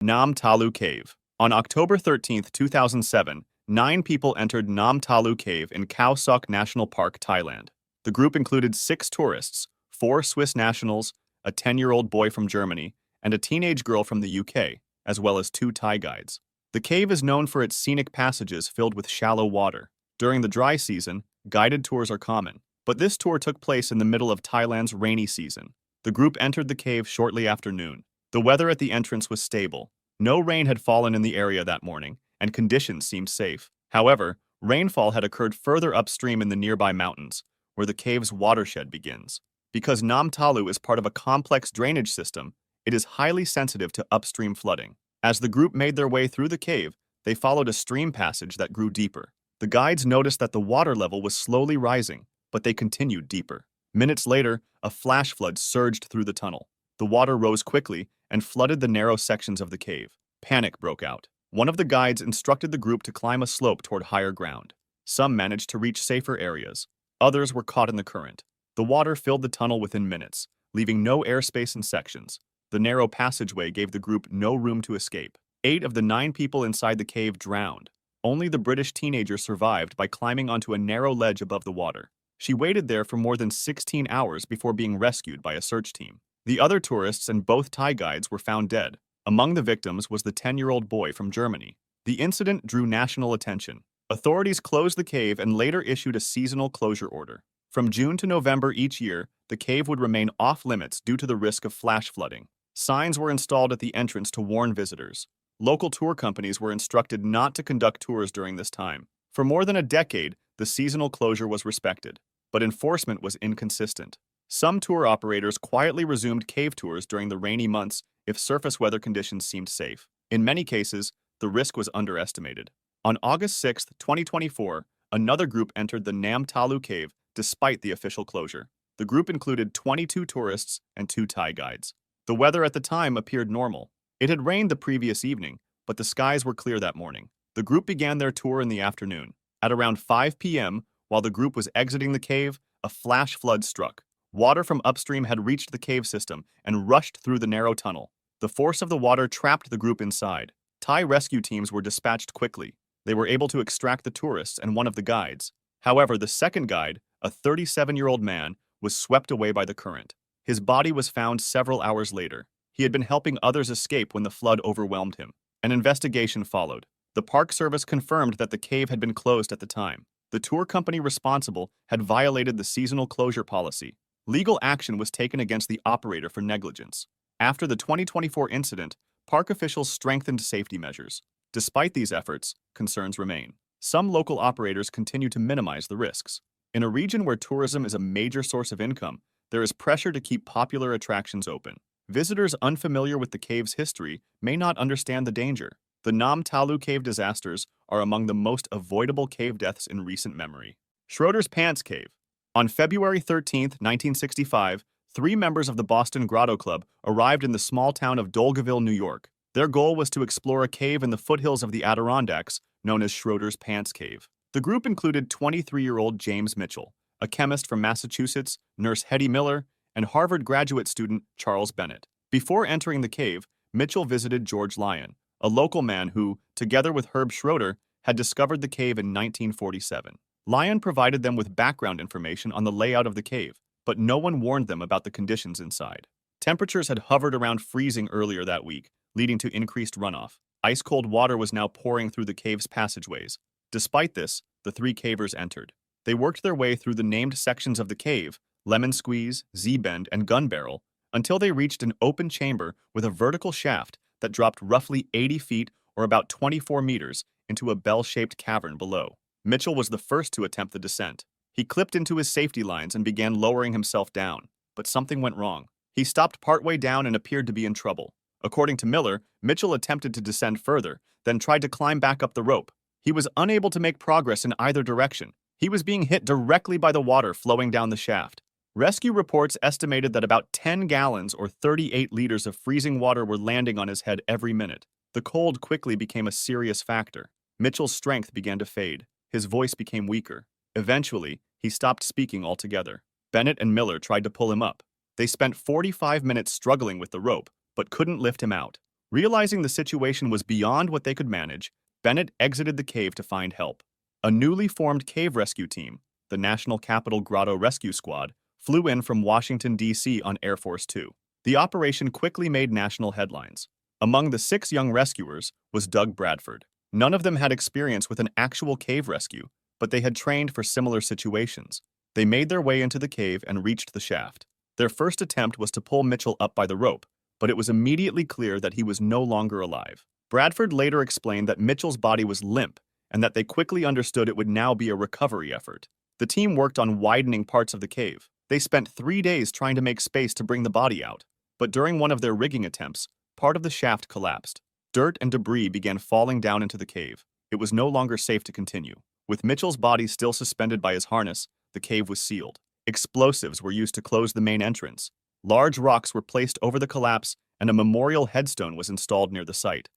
Nam Talu Cave. On October 13, 2007, 9 people entered Nam Talu Cave in Khao Sok National Park, Thailand. The group included 6 tourists, 4 Swiss nationals, a 10-year-old boy from Germany, and a teenage girl from the UK, as well as 2 Thai guides. The cave is known for its scenic passages filled with shallow water. During the dry season, guided tours are common, but this tour took place in the middle of Thailand's rainy season. The group entered the cave shortly after noon. The weather at the entrance was stable. No rain had fallen in the area that morning, and conditions seemed safe. However, rainfall had occurred further upstream in the nearby mountains, where the cave's watershed begins. Because Nam Talu is part of a complex drainage system, it is highly sensitive to upstream flooding. As the group made their way through the cave, they followed a stream passage that grew deeper. The guides noticed that the water level was slowly rising, but they continued deeper. Minutes later, a flash flood surged through the tunnel. The water rose quickly and flooded the narrow sections of the cave. Panic broke out. One of the guides instructed the group to climb a slope toward higher ground. Some managed to reach safer areas. Others were caught in the current. The water filled the tunnel within minutes, leaving no airspace in sections. The narrow passageway gave the group no room to escape. 8 of the 9 people inside the cave drowned. Only the British teenager survived by climbing onto a narrow ledge above the water. She waited there for more than 16 hours before being rescued by a search team. The other tourists and both Thai guides were found dead. Among the victims was the 10-year-old boy from Germany. The incident drew national attention. Authorities closed the cave and later issued a seasonal closure order. From June to November each year, the cave would remain off-limits due to the risk of flash flooding. Signs were installed at the entrance to warn visitors. Local tour companies were instructed not to conduct tours during this time. For more than a decade, the seasonal closure was respected, but enforcement was inconsistent. Some tour operators quietly resumed cave tours during the rainy months if surface weather conditions seemed safe. In many cases, the risk was underestimated. On August 6, 2024, another group entered the Nam Talu Cave despite the official closure. The group included 22 tourists and 2 Thai guides. The weather at the time appeared normal. It had rained the previous evening, but the skies were clear that morning. The group began their tour in the afternoon. At around 5 p.m., while the group was exiting the cave, a flash flood struck. Water from upstream had reached the cave system and rushed through the narrow tunnel. The force of the water trapped the group inside. Thai rescue teams were dispatched quickly. They were able to extract the tourists and one of the guides. However, the second guide, a 37-year-old man, was swept away by the current. His body was found several hours later. He had been helping others escape when the flood overwhelmed him. An investigation followed. The Park Service confirmed that the cave had been closed at the time. The tour company responsible had violated the seasonal closure policy. Legal action was taken against the operator for negligence. After the 2024 incident, park officials strengthened safety measures. Despite these efforts, concerns remain. Some local operators continue to minimize the risks. In a region where tourism is a major source of income, there is pressure to keep popular attractions open. Visitors unfamiliar with the cave's history may not understand the danger. The Nam Talu Cave disasters are among the most avoidable cave deaths in recent memory. Schroeder's Pants Cave. On February 13, 1965, 3 members of the Boston Grotto Club arrived in the small town of Dolgeville, New York. Their goal was to explore a cave in the foothills of the Adirondacks known as Schroeder's Pants Cave. The group included 23-year-old James Mitchell, a chemist from Massachusetts, nurse Hetty Miller, and Harvard graduate student Charles Bennett. Before entering the cave, Mitchell visited George Lyon, a local man who, together with Herb Schroeder, had discovered the cave in 1947. Lyon provided them with background information on the layout of the cave, but no one warned them about the conditions inside. Temperatures had hovered around freezing earlier that week, leading to increased runoff. Ice-cold water was now pouring through the cave's passageways. Despite this, the 3 cavers entered. They worked their way through the named sections of the cave, Lemon Squeeze, Z-Bend, and Gun Barrel, until they reached an open chamber with a vertical shaft that dropped roughly 80 feet or about 24 meters into a bell-shaped cavern below. Mitchell was the first to attempt the descent. He clipped into his safety lines and began lowering himself down, but something went wrong. He stopped partway down and appeared to be in trouble. According to Miller, Mitchell attempted to descend further, then tried to climb back up the rope. He was unable to make progress in either direction. He was being hit directly by the water flowing down the shaft. Rescue reports estimated that about 10 gallons or 38 liters of freezing water were landing on his head every minute. The cold quickly became a serious factor. Mitchell's strength began to fade. His voice became weaker. Eventually, he stopped speaking altogether. Bennett and Miller tried to pull him up. They spent 45 minutes struggling with the rope, but couldn't lift him out. Realizing the situation was beyond what they could manage, Bennett exited the cave to find help. A newly formed cave rescue team, the National Capital Grotto Rescue Squad, flew in from Washington, D.C. on Air Force Two. The operation quickly made national headlines. Among the 6 young rescuers was Doug Bradford. None of them had experience with an actual cave rescue, but they had trained for similar situations. They made their way into the cave and reached the shaft. Their first attempt was to pull Mitchell up by the rope, but it was immediately clear that he was no longer alive. Bradford later explained that Mitchell's body was limp and that they quickly understood it would now be a recovery effort. The team worked on widening parts of the cave. They spent 3 days trying to make space to bring the body out, but during one of their rigging attempts, part of the shaft collapsed. Dirt and debris began falling down into the cave. It was no longer safe to continue. With Mitchell's body still suspended by his harness, the cave was sealed. Explosives were used to close the main entrance. Large rocks were placed over the collapse, and a memorial headstone was installed near the site.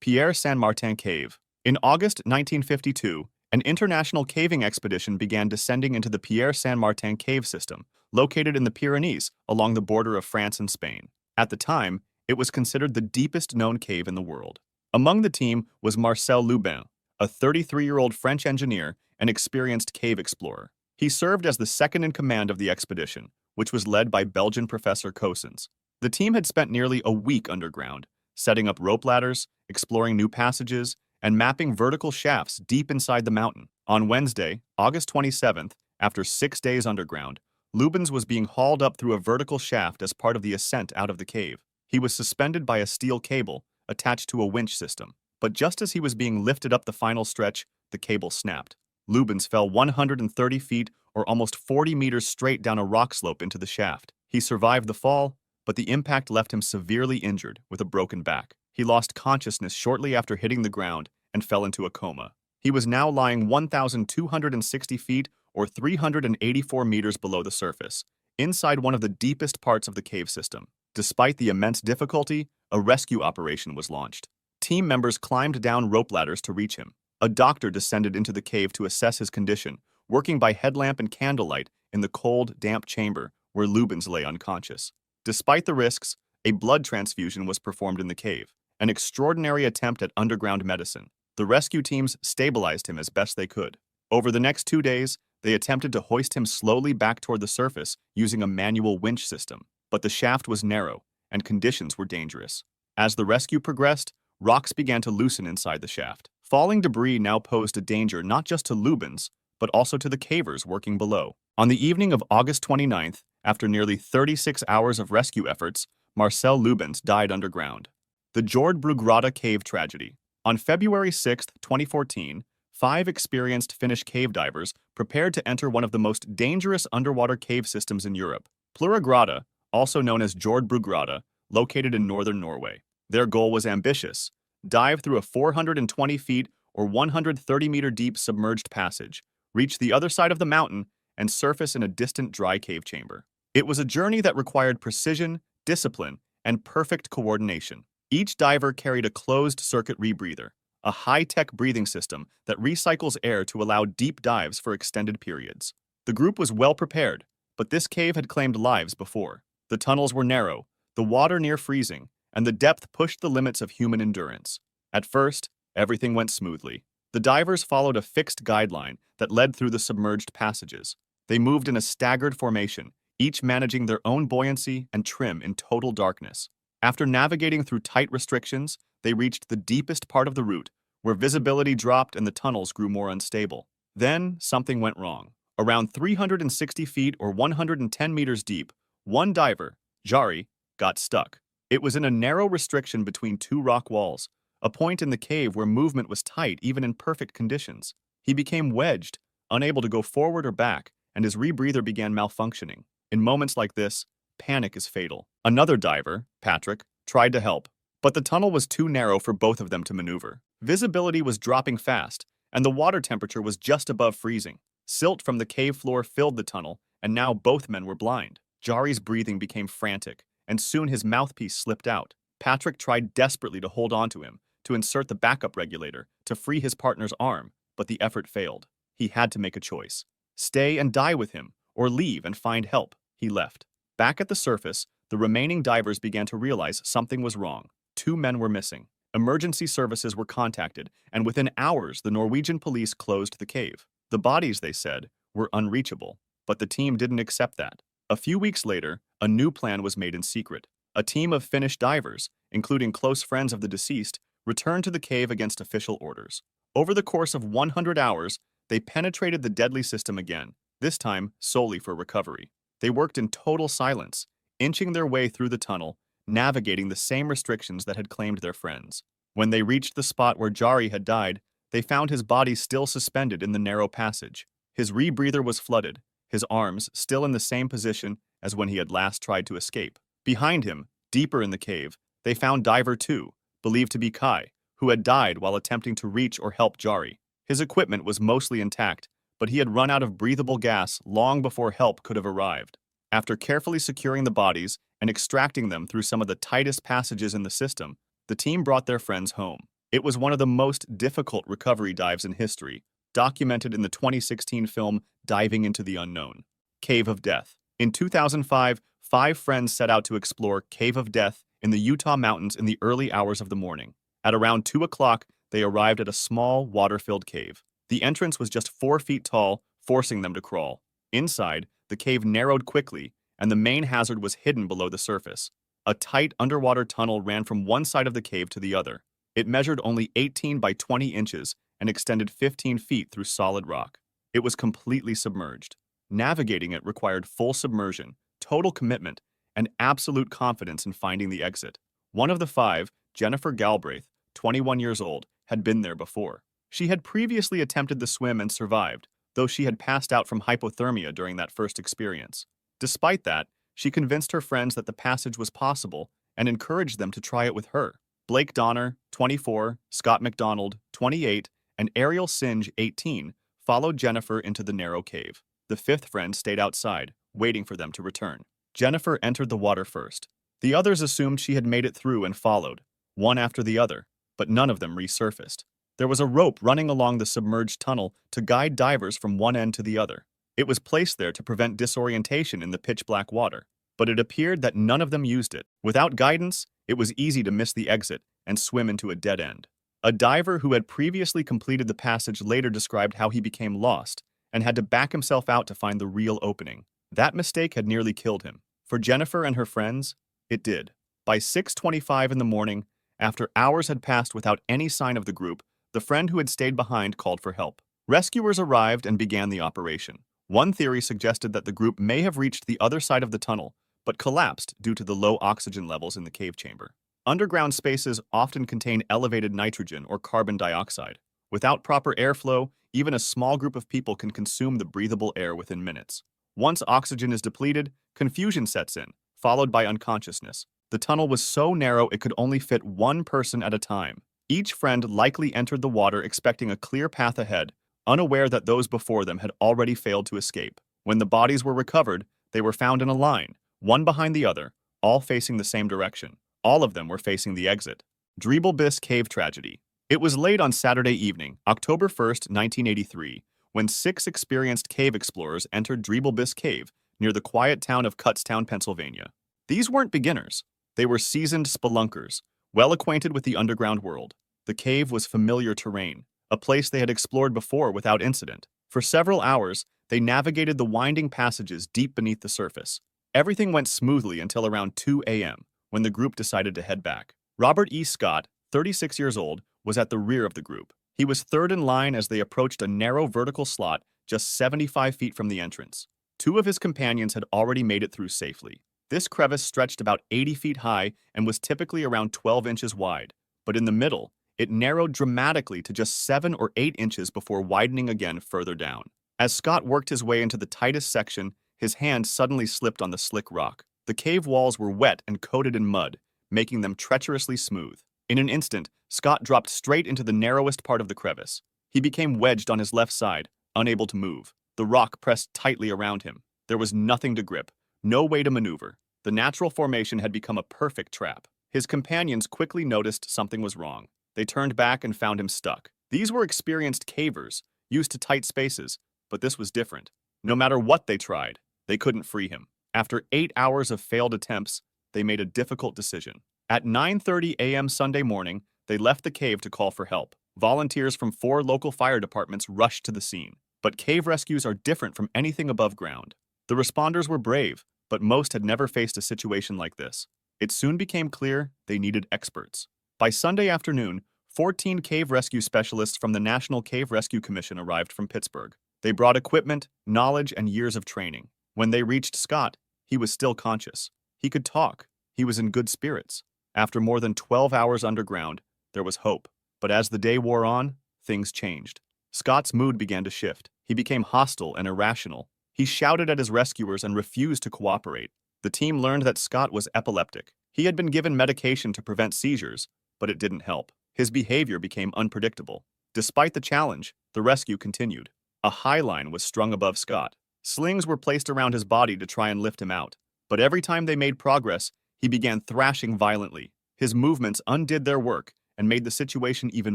Pierre-Saint-Martin Cave. In August 1952, an international caving expedition began descending into the Pierre-Saint-Martin Cave system, located in the Pyrenees along the border of France and Spain. At the time, it was considered the deepest known cave in the world. Among the team was Marcel Lubin, a 33-year-old French engineer and experienced cave explorer. He served as the second in command of the expedition, which was led by Belgian Professor Cossens. The team had spent nearly a week underground, setting up rope ladders, exploring new passages, and mapping vertical shafts deep inside the mountain. On Wednesday, August 27th, after 6 days underground, Lubins was being hauled up through a vertical shaft as part of the ascent out of the cave. He was suspended by a steel cable attached to a winch system. But just as he was being lifted up the final stretch, the cable snapped. Lubins fell 130 feet or almost 40 meters straight down a rock slope into the shaft. He survived the fall, but the impact left him severely injured with a broken back. He lost consciousness shortly after hitting the ground and fell into a coma. He was now lying 1,260 feet or 384 meters below the surface, inside one of the deepest parts of the cave system. Despite the immense difficulty, a rescue operation was launched. Team members climbed down rope ladders to reach him. A doctor descended into the cave to assess his condition, working by headlamp and candlelight in the cold, damp chamber where Lubins lay unconscious. Despite the risks, a blood transfusion was performed in the cave, an extraordinary attempt at underground medicine. The rescue teams stabilized him as best they could. Over the next 2 days, they attempted to hoist him slowly back toward the surface using a manual winch system, but the shaft was narrow and conditions were dangerous. As the rescue progressed, rocks began to loosen inside the shaft. Falling debris now posed a danger not just to Lubins, but also to the cavers working below. On the evening of August 29th, after nearly 36 hours of rescue efforts, Marcel Lubins died underground. The Jordbrugrotta Cave Tragedy. On February 6, 2014, 5 experienced Finnish cave divers prepared to enter one of the most dangerous underwater cave systems in Europe, Pluragrotta, also known as Jordbrugrotta, located in northern Norway. Their goal was ambitious: dive through a 420 feet or 130-meter deep submerged passage, reach the other side of the mountain, and surface in a distant dry cave chamber. It was a journey that required precision, discipline, and perfect coordination. Each diver carried a closed-circuit rebreather, a high-tech breathing system that recycles air to allow deep dives for extended periods. The group was well prepared, but this cave had claimed lives before. The tunnels were narrow, the water near freezing, and the depth pushed the limits of human endurance. At first, everything went smoothly. The divers followed a fixed guideline that led through the submerged passages. They moved in a staggered formation, each managing their own buoyancy and trim in total darkness. After navigating through tight restrictions, they reached the deepest part of the route, where visibility dropped and the tunnels grew more unstable. Then, something went wrong. Around 360 feet or 110 meters deep, one diver, Jari, got stuck. It was in a narrow restriction between 2 rock walls, a point in the cave where movement was tight even in perfect conditions. He became wedged, unable to go forward or back, and his rebreather began malfunctioning. In moments like this, panic is fatal. Another diver, Patrick, tried to help, but the tunnel was too narrow for both of them to maneuver. Visibility was dropping fast, and the water temperature was just above freezing. Silt from the cave floor filled the tunnel, and now both men were blind. Jari's breathing became frantic, and soon his mouthpiece slipped out. Patrick tried desperately to hold onto him, to insert the backup regulator, to free his partner's arm, but the effort failed. He had to make a choice. Stay and die with him, or leave and find help. He left. Back at the surface, the remaining divers began to realize something was wrong. 2 men were missing. Emergency services were contacted, and within hours, the Norwegian police closed the cave. The bodies, they said, were unreachable, but the team didn't accept that. A few weeks later, a new plan was made in secret. A team of Finnish divers, including close friends of the deceased, returned to the cave against official orders. Over the course of 100 hours, they penetrated the deadly system again, this time solely for recovery. They worked in total silence, inching their way through the tunnel, navigating the same restrictions that had claimed their friends. When they reached the spot where Jari had died, they found his body still suspended in the narrow passage. His rebreather was flooded, his arms still in the same position as when he had last tried to escape. Behind him, deeper in the cave, they found Diver 2, believed to be Kai, who had died while attempting to reach or help Jari. His equipment was mostly intact, but he had run out of breathable gas long before help could have arrived. After carefully securing the bodies and extracting them through some of the tightest passages in the system, the team brought their friends home. It was one of the most difficult recovery dives in history, documented in the 2016 film Diving into the Unknown. Cave of Death. In 2005, 5 friends set out to explore Cave of Death in the Utah mountains in the early hours of the morning. At around 2 o'clock, they arrived at a small, water-filled cave. The entrance was just 4 feet tall, forcing them to crawl. Inside, the cave narrowed quickly, and the main hazard was hidden below the surface. A tight underwater tunnel ran from one side of the cave to the other. It measured only 18 by 20 inches and extended 15 feet through solid rock. It was completely submerged. Navigating it required full submersion, total commitment, and absolute confidence in finding the exit. One of the 5, Jennifer Galbraith, 21 years old, had been there before. She had previously attempted the swim and survived, though she had passed out from hypothermia during that first experience. Despite that, she convinced her friends that the passage was possible and encouraged them to try it with her. Blake Donner, 24, Scott McDonald, 28, and Ariel Singe, 18, followed Jennifer into the narrow cave. The 5th friend stayed outside, waiting for them to return. Jennifer entered the water first. The others assumed she had made it through and followed, one after the other, but none of them resurfaced. There was a rope running along the submerged tunnel to guide divers from one end to the other. It was placed there to prevent disorientation in the pitch-black water, but it appeared that none of them used it. Without guidance, it was easy to miss the exit and swim into a dead end. A diver who had previously completed the passage later described how he became lost and had to back himself out to find the real opening. That mistake had nearly killed him. For Jennifer and her friends, it did. By 6:25 in the morning, after hours had passed without any sign of the group, the friend who had stayed behind called for help. Rescuers arrived and began the operation. One theory suggested that the group may have reached the other side of the tunnel, but collapsed due to the low oxygen levels in the cave chamber. Underground spaces often contain elevated nitrogen or carbon dioxide. Without proper airflow, even a small group of people can consume the breathable air within minutes. Once oxygen is depleted, confusion sets in, followed by unconsciousness. The tunnel was so narrow it could only fit one person at a time. Each friend likely entered the water expecting a clear path ahead, unaware that those before them had already failed to escape. When the bodies were recovered, they were found in a line, one behind the other, all facing the same direction. All of them were facing the exit. Driebelbis Cave Tragedy. It was late on Saturday evening, October 1st, 1983, when 6 experienced cave explorers entered Driebelbis Cave near the quiet town of Kutztown, Pennsylvania. These weren't beginners. They were seasoned spelunkers, well acquainted with the underground world. The cave was familiar terrain, a place they had explored before without incident. For several hours, they navigated the winding passages deep beneath the surface. Everything went smoothly until around 2 a.m., when the group decided to head back. Robert E. Scott, 36 years old, was at the rear of the group. He was third in line as they approached a narrow vertical slot just 75 feet from the entrance. 2 of his companions had already made it through safely. This crevice stretched about 80 feet high and was typically around 12 inches wide, but in the middle, it narrowed dramatically to just 7 or 8 inches before widening again further down. As Scott worked his way into the tightest section, his hand suddenly slipped on the slick rock. The cave walls were wet and coated in mud, making them treacherously smooth. In an instant, Scott dropped straight into the narrowest part of the crevice. He became wedged on his left side, unable to move. The rock pressed tightly around him. There was nothing to grip, no way to maneuver. The natural formation had become a perfect trap. His companions quickly noticed something was wrong. They turned back and found him stuck. These were experienced cavers, used to tight spaces, but this was different. No matter what they tried, they couldn't free him. After 8 hours of failed attempts, they made a difficult decision. At 9:30 a.m. Sunday morning, they left the cave to call for help. Volunteers from 4 local fire departments rushed to the scene. But cave rescues are different from anything above ground. The responders were brave, but most had never faced a situation like this. It soon became clear they needed experts. By Sunday afternoon, 14 cave rescue specialists from the National Cave Rescue Commission arrived from Pittsburgh. They brought equipment, knowledge, and years of training. When they reached Scott, he was still conscious. He could talk. He was in good spirits. After more than 12 hours underground, there was hope. But as the day wore on, things changed. Scott's mood began to shift. He became hostile and irrational. He shouted at his rescuers and refused to cooperate. The team learned that Scott was epileptic. He had been given medication to prevent seizures, but it didn't help. His behavior became unpredictable. Despite the challenge, the rescue continued. A high line was strung above Scott. Slings were placed around his body to try and lift him out. But every time they made progress, he began thrashing violently. His movements undid their work and made the situation even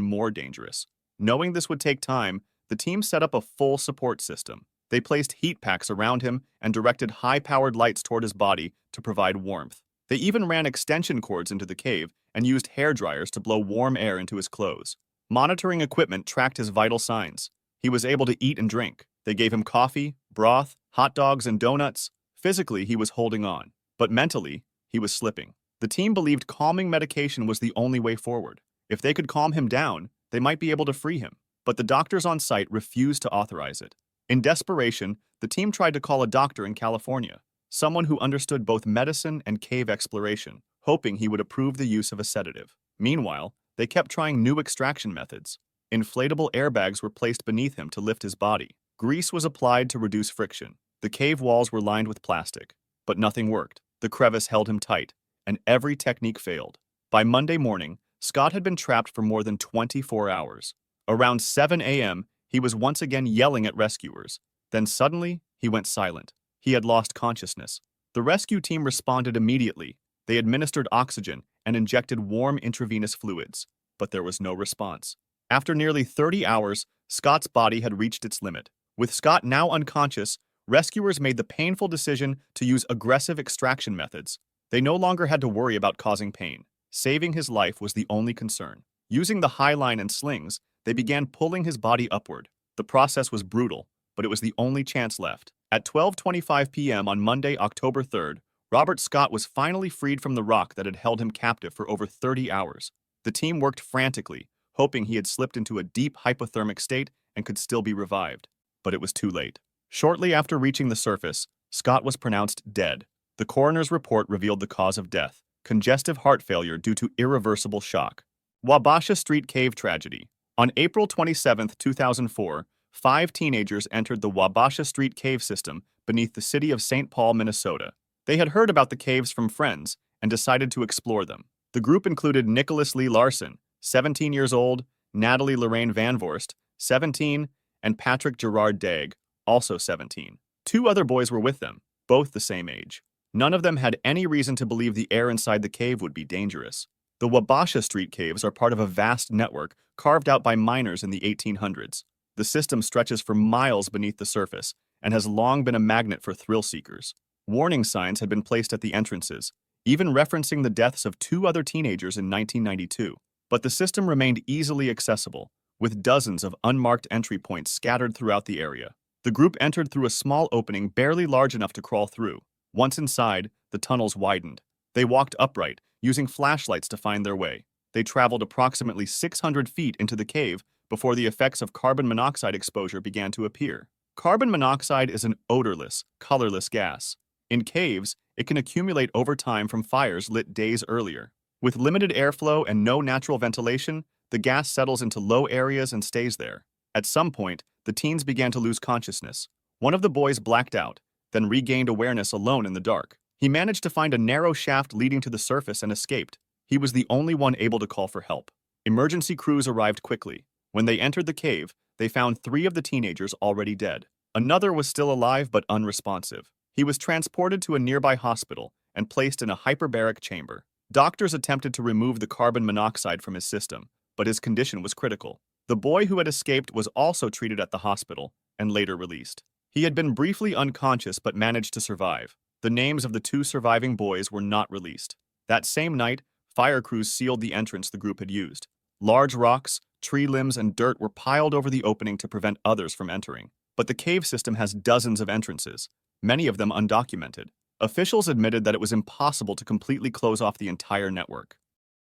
more dangerous. Knowing this would take time, the team set up a full support system. They placed heat packs around him and directed high-powered lights toward his body to provide warmth. They even ran extension cords into the cave and used hair dryers to blow warm air into his clothes. Monitoring equipment tracked his vital signs. He was able to eat and drink. They gave him coffee, broth, hot dogs, and donuts. Physically, he was holding on, but mentally, he was slipping. The team believed calming medication was the only way forward. If they could calm him down, they might be able to free him. But the doctors on site refused to authorize it. In desperation, the team tried to call a doctor in California, someone who understood both medicine and cave exploration, hoping he would approve the use of a sedative. Meanwhile, they kept trying new extraction methods. Inflatable airbags were placed beneath him to lift his body. Grease was applied to reduce friction. The cave walls were lined with plastic, but nothing worked. The crevice held him tight, and every technique failed. By Monday morning, Scott had been trapped for more than 24 hours. Around 7 a.m., he was once again yelling at rescuers. Then suddenly, he went silent. He had lost consciousness. The rescue team responded immediately. They administered oxygen and injected warm intravenous fluids, but there was no response. After nearly 30 hours, Scott's body had reached its limit. With Scott now unconscious, rescuers made the painful decision to use aggressive extraction methods. They no longer had to worry about causing pain. Saving his life was the only concern. Using the high line and slings, they began pulling his body upward. The process was brutal, but it was the only chance left. At 12:25 p.m. on Monday, October 3rd, Robert Scott was finally freed from the rock that had held him captive for over 30 hours. The team worked frantically, hoping he had slipped into a deep hypothermic state and could still be revived. But it was too late. Shortly after reaching the surface, Scott was pronounced dead. The coroner's report revealed the cause of death: congestive heart failure due to irreversible shock. Wabasha Street Cave Tragedy. On April 27, 2004, 5 teenagers entered the Wabasha Street Cave system beneath the city of St. Paul, Minnesota. They had heard about the caves from friends and decided to explore them. The group included Nicholas Lee Larson, 17 years old, Natalie Lorraine Van Vorst, 17, and Patrick Gerard Dagg, also 17. 2 other boys were with them, both the same age. None of them had any reason to believe the air inside the cave would be dangerous. The Wabasha Street Caves are part of a vast network carved out by miners in the 1800s. The system stretches for miles beneath the surface and has long been a magnet for thrill seekers. Warning signs had been placed at the entrances, even referencing the deaths of 2 other teenagers in 1992. But the system remained easily accessible, with dozens of unmarked entry points scattered throughout the area. The group entered through a small opening barely large enough to crawl through. Once inside, the tunnels widened. They walked upright, using flashlights to find their way. They traveled approximately 600 feet into the cave before the effects of carbon monoxide exposure began to appear. Carbon monoxide is an odorless, colorless gas. In caves, it can accumulate over time from fires lit days earlier. With limited airflow and no natural ventilation, the gas settles into low areas and stays there. At some point, the teens began to lose consciousness. One of the boys blacked out, then regained awareness alone in the dark. He managed to find a narrow shaft leading to the surface and escaped. He was the only one able to call for help. Emergency crews arrived quickly. When they entered the cave, they found 3 of the teenagers already dead. Another was still alive but unresponsive. He was transported to a nearby hospital and placed in a hyperbaric chamber. Doctors attempted to remove the carbon monoxide from his system, but his condition was critical. The boy who had escaped was also treated at the hospital and later released. He had been briefly unconscious but managed to survive. The names of the 2 surviving boys were not released. That same night, Fire crews sealed the entrance the group had used. Large rocks, tree limbs, and dirt were piled over the opening to prevent others from entering. But the cave system has dozens of entrances, many of them undocumented. Officials admitted that it was impossible to completely close off the entire network.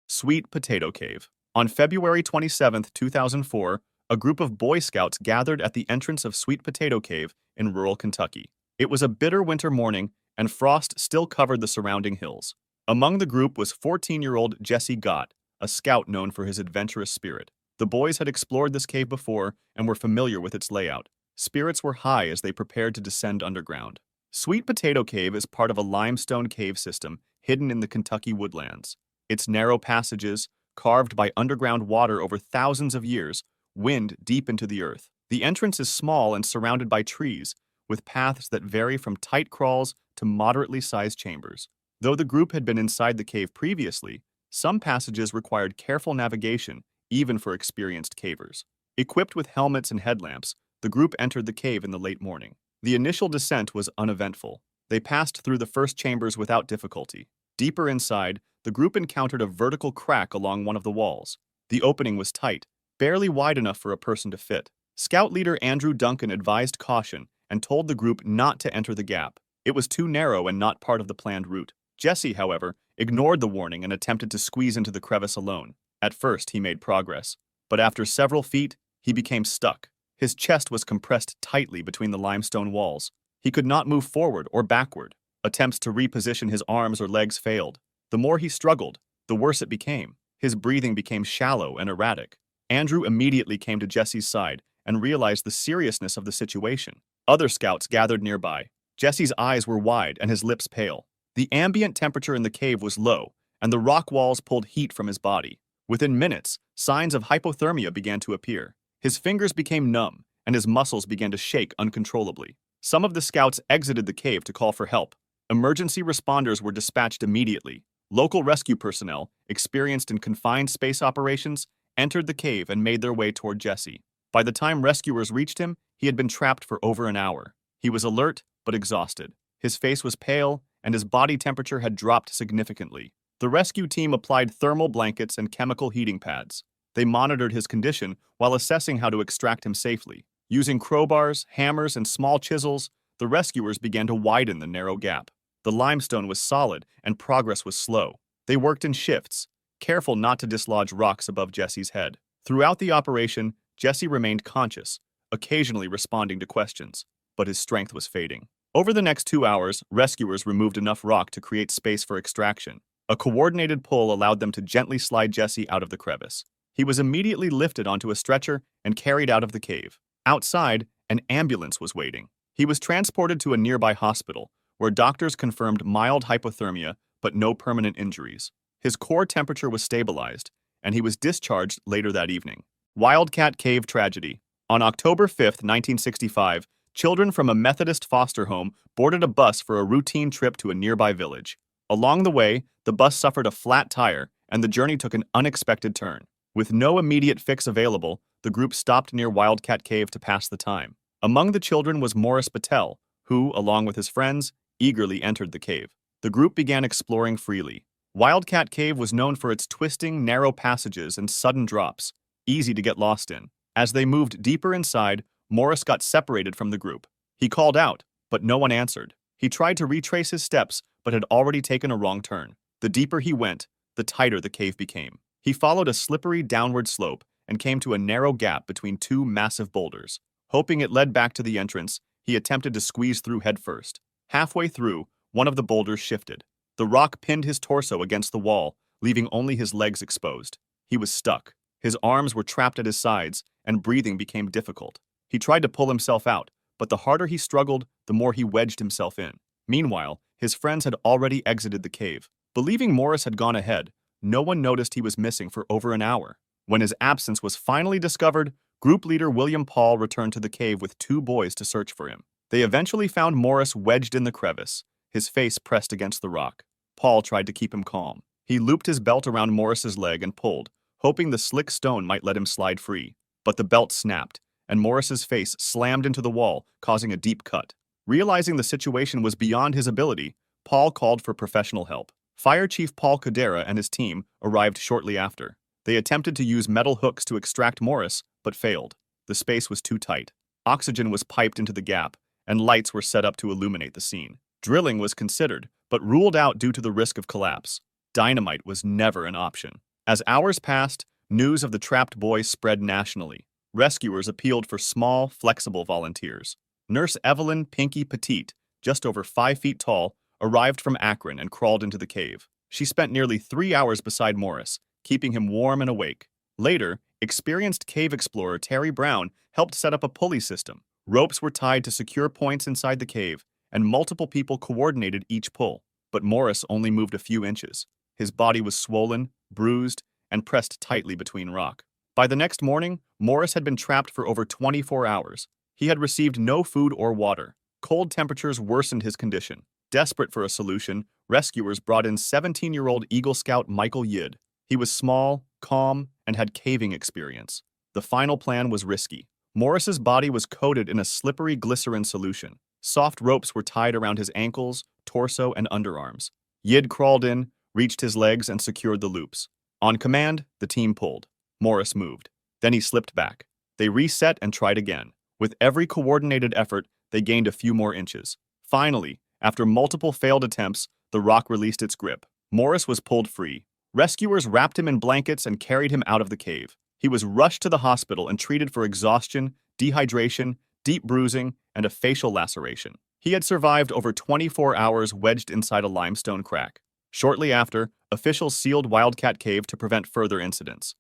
Sweet Potato Cave. On February 27, 2004, a group of Boy Scouts gathered at the entrance of Sweet Potato Cave in rural Kentucky. It was a bitter winter morning, and frost still covered the surrounding hills. Among the group was 14-year-old Jesse Gott, a scout known for his adventurous spirit. The boys had explored this cave before and were familiar with its layout. Spirits were high as they prepared to descend underground. Sweet Potato Cave is part of a limestone cave system hidden in the Kentucky woodlands. Its narrow passages, carved by underground water over thousands of years, wind deep into the earth. The entrance is small and surrounded by trees, with paths that vary from tight crawls to moderately sized chambers. Though the group had been inside the cave previously, some passages required careful navigation, even for experienced cavers. Equipped with helmets and headlamps, the group entered the cave in the late morning. The initial descent was uneventful. They passed through the first chambers without difficulty. Deeper inside, the group encountered a vertical crack along one of the walls. The opening was tight, barely wide enough for a person to fit. Scout leader Andrew Duncan advised caution and told the group not to enter the gap. It was too narrow and not part of the planned route. Jesse, however, ignored the warning and attempted to squeeze into the crevice alone. At first, he made progress, but after several feet, he became stuck. His chest was compressed tightly between the limestone walls. He could not move forward or backward. Attempts to reposition his arms or legs failed. The more he struggled, the worse it became. His breathing became shallow and erratic. Andrew immediately came to Jesse's side and realized the seriousness of the situation. Other scouts gathered nearby. Jesse's eyes were wide and his lips pale. The ambient temperature in the cave was low, and the rock walls pulled heat from his body. Within minutes, signs of hypothermia began to appear. His fingers became numb, and his muscles began to shake uncontrollably. Some of the scouts exited the cave to call for help. Emergency responders were dispatched immediately. Local rescue personnel, experienced in confined space operations, entered the cave and made their way toward Jesse. By the time rescuers reached him, he had been trapped for over an hour. He was alert, but exhausted. His face was pale, and his body temperature had dropped significantly. The rescue team applied thermal blankets and chemical heating pads. They monitored his condition while assessing how to extract him safely. Using crowbars, hammers, and small chisels, the rescuers began to widen the narrow gap. The limestone was solid and progress was slow. They worked in shifts, careful not to dislodge rocks above Jesse's head. Throughout the operation, Jesse remained conscious, occasionally responding to questions, but his strength was fading. Over the next 2 hours, rescuers removed enough rock to create space for extraction. A coordinated pull allowed them to gently slide Jesse out of the crevice. He was immediately lifted onto a stretcher and carried out of the cave. Outside, an ambulance was waiting. He was transported to a nearby hospital, where doctors confirmed mild hypothermia but no permanent injuries. His core temperature was stabilized, and he was discharged later that evening. Wildcat Cave Tragedy. On October 5, 1965, children from a Methodist foster home boarded a bus for a routine trip to a nearby village. Along the way, the bus suffered a flat tire, and the journey took an unexpected turn. With no immediate fix available, the group stopped near Wildcat Cave to pass the time. Among the children was Morris Battelle, who, along with his friends, eagerly entered the cave. The group began exploring freely. Wildcat Cave was known for its twisting, narrow passages and sudden drops, easy to get lost in. As they moved deeper inside, Morris got separated from the group. He called out, but no one answered. He tried to retrace his steps, but had already taken a wrong turn. The deeper he went, the tighter the cave became. He followed a slippery downward slope and came to a narrow gap between two massive boulders. Hoping it led back to the entrance, he attempted to squeeze through headfirst. Halfway through, one of the boulders shifted. The rock pinned his torso against the wall, leaving only his legs exposed. He was stuck. His arms were trapped at his sides, and breathing became difficult. He tried to pull himself out, but the harder he struggled, the more he wedged himself in. Meanwhile, his friends had already exited the cave. Believing Morris had gone ahead, no one noticed he was missing for over an hour. When his absence was finally discovered, group leader William Paul returned to the cave with 2 boys to search for him. They eventually found Morris wedged in the crevice, his face pressed against the rock. Paul tried to keep him calm. He looped his belt around Morris's leg and pulled, hoping the slick stone might let him slide free. But the belt snapped, and Morris's face slammed into the wall, causing a deep cut. Realizing the situation was beyond his ability, Paul called for professional help. Fire Chief Paul Cadera and his team arrived shortly after. They attempted to use metal hooks to extract Morris, but failed. The space was too tight. Oxygen was piped into the gap, and lights were set up to illuminate the scene. Drilling was considered, but ruled out due to the risk of collapse. Dynamite was never an option. As hours passed, news of the trapped boy spread nationally. Rescuers appealed for small, flexible volunteers. Nurse Evelyn Pinky Petite, just over 5 feet tall, arrived from Akron and crawled into the cave. She spent nearly 3 hours beside Morris, keeping him warm and awake. Later, experienced cave explorer Terry Brown helped set up a pulley system. Ropes were tied to secure points inside the cave, and multiple people coordinated each pull. But Morris only moved a few inches. His body was swollen, bruised, and pressed tightly between rock. By the next morning, Morris had been trapped for over 24 hours. He had received no food or water. Cold temperatures worsened his condition. Desperate for a solution, rescuers brought in 17-year-old Eagle Scout Michael Yid. He was small, calm, and had caving experience. The final plan was risky. Morris's body was coated in a slippery glycerin solution. Soft ropes were tied around his ankles, torso, and underarms. Yid crawled in, reached his legs, and secured the loops. On command, the team pulled. Morris moved. Then he slipped back. They reset and tried again. With every coordinated effort, they gained a few more inches. Finally, after multiple failed attempts, the rock released its grip. Morris was pulled free. Rescuers wrapped him in blankets and carried him out of the cave. He was rushed to the hospital and treated for exhaustion, dehydration, deep bruising, and a facial laceration. He had survived over 24 hours wedged inside a limestone crack. Shortly after, officials sealed Wildcat Cave to prevent further incidents.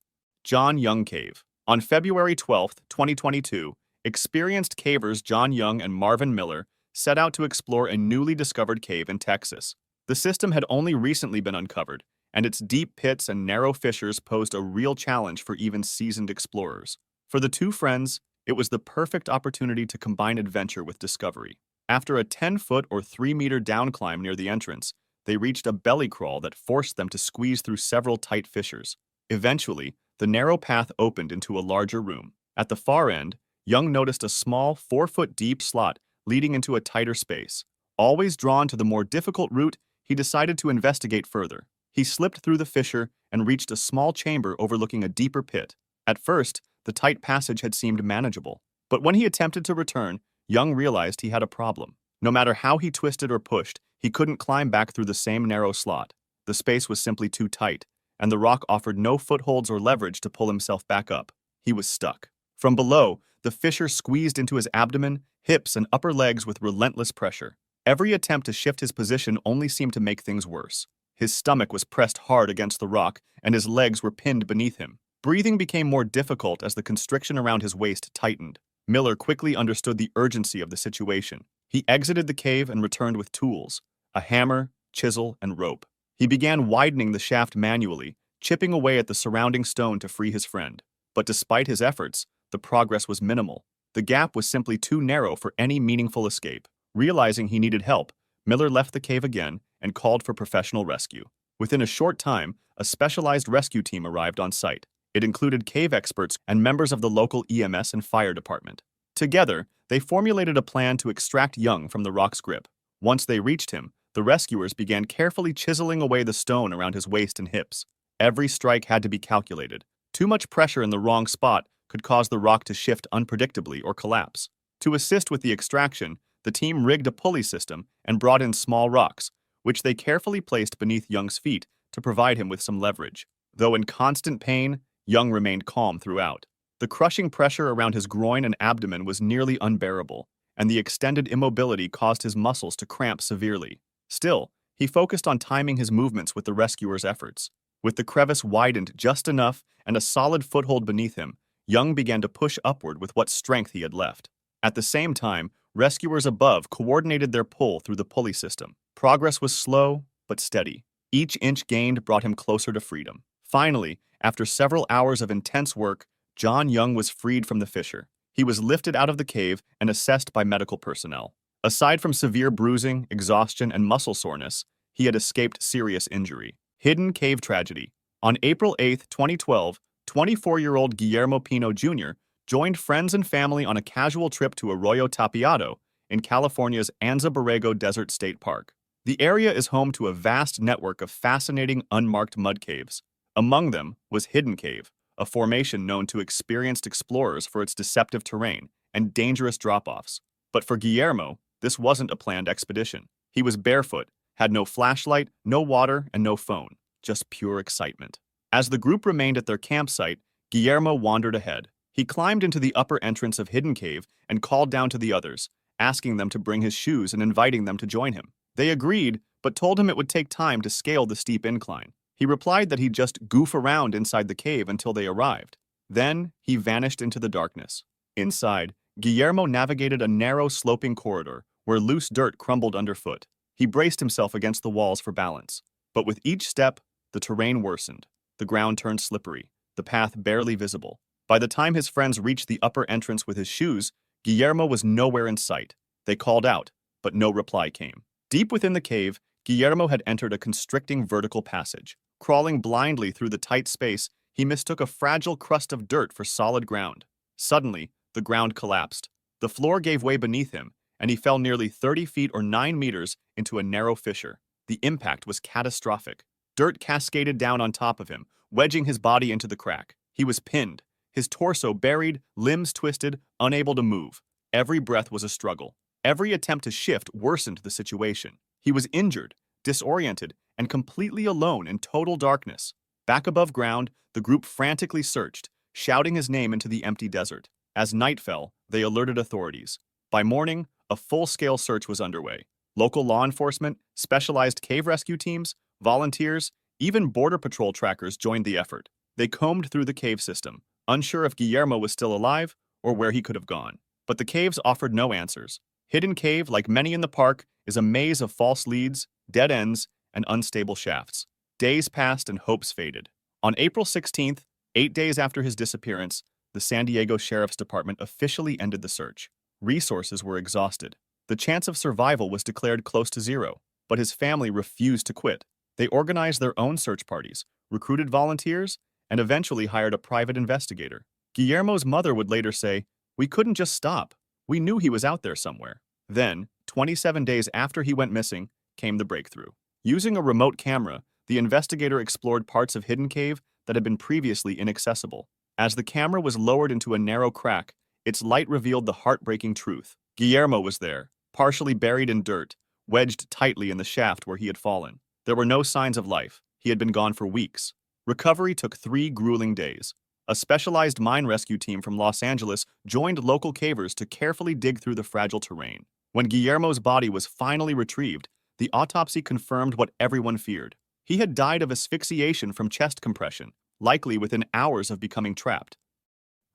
John Young Cave. On February 12, 2022, experienced cavers John Young and Marvin Miller set out to explore a newly discovered cave in Texas. The system had only recently been uncovered, and its deep pits and narrow fissures posed a real challenge for even seasoned explorers. For the two friends, it was the perfect opportunity to combine adventure with discovery. After a 10-foot or 3-meter downclimb near the entrance, they reached a belly crawl that forced them to squeeze through several tight fissures. Eventually, the narrow path opened into a larger room. At the far end, Young noticed a small 4-foot-deep slot leading into a tighter space. Always drawn to the more difficult route, he decided to investigate further. He slipped through the fissure and reached a small chamber overlooking a deeper pit. At first, the tight passage had seemed manageable. But when he attempted to return, Young realized he had a problem. No matter how he twisted or pushed, he couldn't climb back through the same narrow slot. The space was simply too tight, and the rock offered no footholds or leverage to pull himself back up. He was stuck. From below, the fissure squeezed into his abdomen, hips, and upper legs with relentless pressure. Every attempt to shift his position only seemed to make things worse. His stomach was pressed hard against the rock, and his legs were pinned beneath him. Breathing became more difficult as the constriction around his waist tightened. Miller quickly understood the urgency of the situation. He exited the cave and returned with tools: a hammer, chisel, and rope. He began widening the shaft manually, chipping away at the surrounding stone to free his friend. But despite his efforts, the progress was minimal. The gap was simply too narrow for any meaningful escape. Realizing he needed help, Miller left the cave again and called for professional rescue. Within a short time, a specialized rescue team arrived on site. It included cave experts and members of the local EMS and fire department. Together, they formulated a plan to extract Young from the rock's grip. Once they reached him, the rescuers began carefully chiseling away the stone around his waist and hips. Every strike had to be calculated. Too much pressure in the wrong spot could cause the rock to shift unpredictably or collapse. To assist with the extraction, the team rigged a pulley system and brought in small rocks, which they carefully placed beneath Young's feet to provide him with some leverage. Though in constant pain, Young remained calm throughout. The crushing pressure around his groin and abdomen was nearly unbearable, and the extended immobility caused his muscles to cramp severely. Still, he focused on timing his movements with the rescuers' efforts. With the crevice widened just enough and a solid foothold beneath him, Young began to push upward with what strength he had left. At the same time, rescuers above coordinated their pull through the pulley system. Progress was slow, but steady. Each inch gained brought him closer to freedom. Finally, after several hours of intense work, John Young was freed from the fissure. He was lifted out of the cave and assessed by medical personnel. Aside from severe bruising, exhaustion, and muscle soreness, he had escaped serious injury. Hidden Cave Tragedy. On April 8, 2012, 24-year-old Guillermo Pino Jr. joined friends and family on a casual trip to Arroyo Tapiado in California's Anza Borrego Desert State Park. The area is home to a vast network of fascinating unmarked mud caves. Among them was Hidden Cave, a formation known to experienced explorers for its deceptive terrain and dangerous drop-offs. But for Guillermo, this wasn't a planned expedition. He was barefoot, had no flashlight, no water, and no phone, just pure excitement. As the group remained at their campsite, Guillermo wandered ahead. He climbed into the upper entrance of Hidden Cave and called down to the others, asking them to bring his shoes and inviting them to join him. They agreed, but told him it would take time to scale the steep incline. He replied that he'd just goof around inside the cave until they arrived. Then, he vanished into the darkness. Inside, Guillermo navigated a narrow sloping corridor where loose dirt crumbled underfoot. He braced himself against the walls for balance. But with each step, the terrain worsened. The ground turned slippery, the path barely visible. By the time his friends reached the upper entrance with his shoes, Guillermo was nowhere in sight. They called out, but no reply came. Deep within the cave, Guillermo had entered a constricting vertical passage. Crawling blindly through the tight space, he mistook a fragile crust of dirt for solid ground. Suddenly, the ground collapsed. The floor gave way beneath him, and he fell nearly 30 feet or 9 meters into a narrow fissure. The impact was catastrophic. Dirt cascaded down on top of him, wedging his body into the crack. He was pinned, his torso buried, limbs twisted, unable to move. Every breath was a struggle. Every attempt to shift worsened the situation. He was injured, disoriented, and completely alone in total darkness. Back above ground, the group frantically searched, shouting his name into the empty desert. As night fell, they alerted authorities. By morning, a full-scale search was underway. Local law enforcement, specialized cave rescue teams, volunteers, even Border Patrol trackers joined the effort. They combed through the cave system, unsure if Guillermo was still alive or where he could have gone. But the caves offered no answers. Hidden Cave, like many in the park, is a maze of false leads, dead ends, and unstable shafts. Days passed and hopes faded. On April 16th, 8 days after his disappearance, the San Diego Sheriff's Department officially ended the search. Resources were exhausted. The chance of survival was declared close to zero, but his family refused to quit. They organized their own search parties, recruited volunteers, and eventually hired a private investigator. Guillermo's mother would later say, "We couldn't just stop. We knew he was out there somewhere." Then, 27 days after he went missing, came the breakthrough. Using a remote camera, the investigator explored parts of Hidden Cave that had been previously inaccessible. As the camera was lowered into a narrow crack, its light revealed the heartbreaking truth. Guillermo was there, partially buried in dirt, wedged tightly in the shaft where he had fallen. There were no signs of life. He had been gone for weeks. Recovery took 3 grueling days. A specialized mine rescue team from Los Angeles joined local cavers to carefully dig through the fragile terrain. When Guillermo's body was finally retrieved, the autopsy confirmed what everyone feared. He had died of asphyxiation from chest compression, likely within hours of becoming trapped.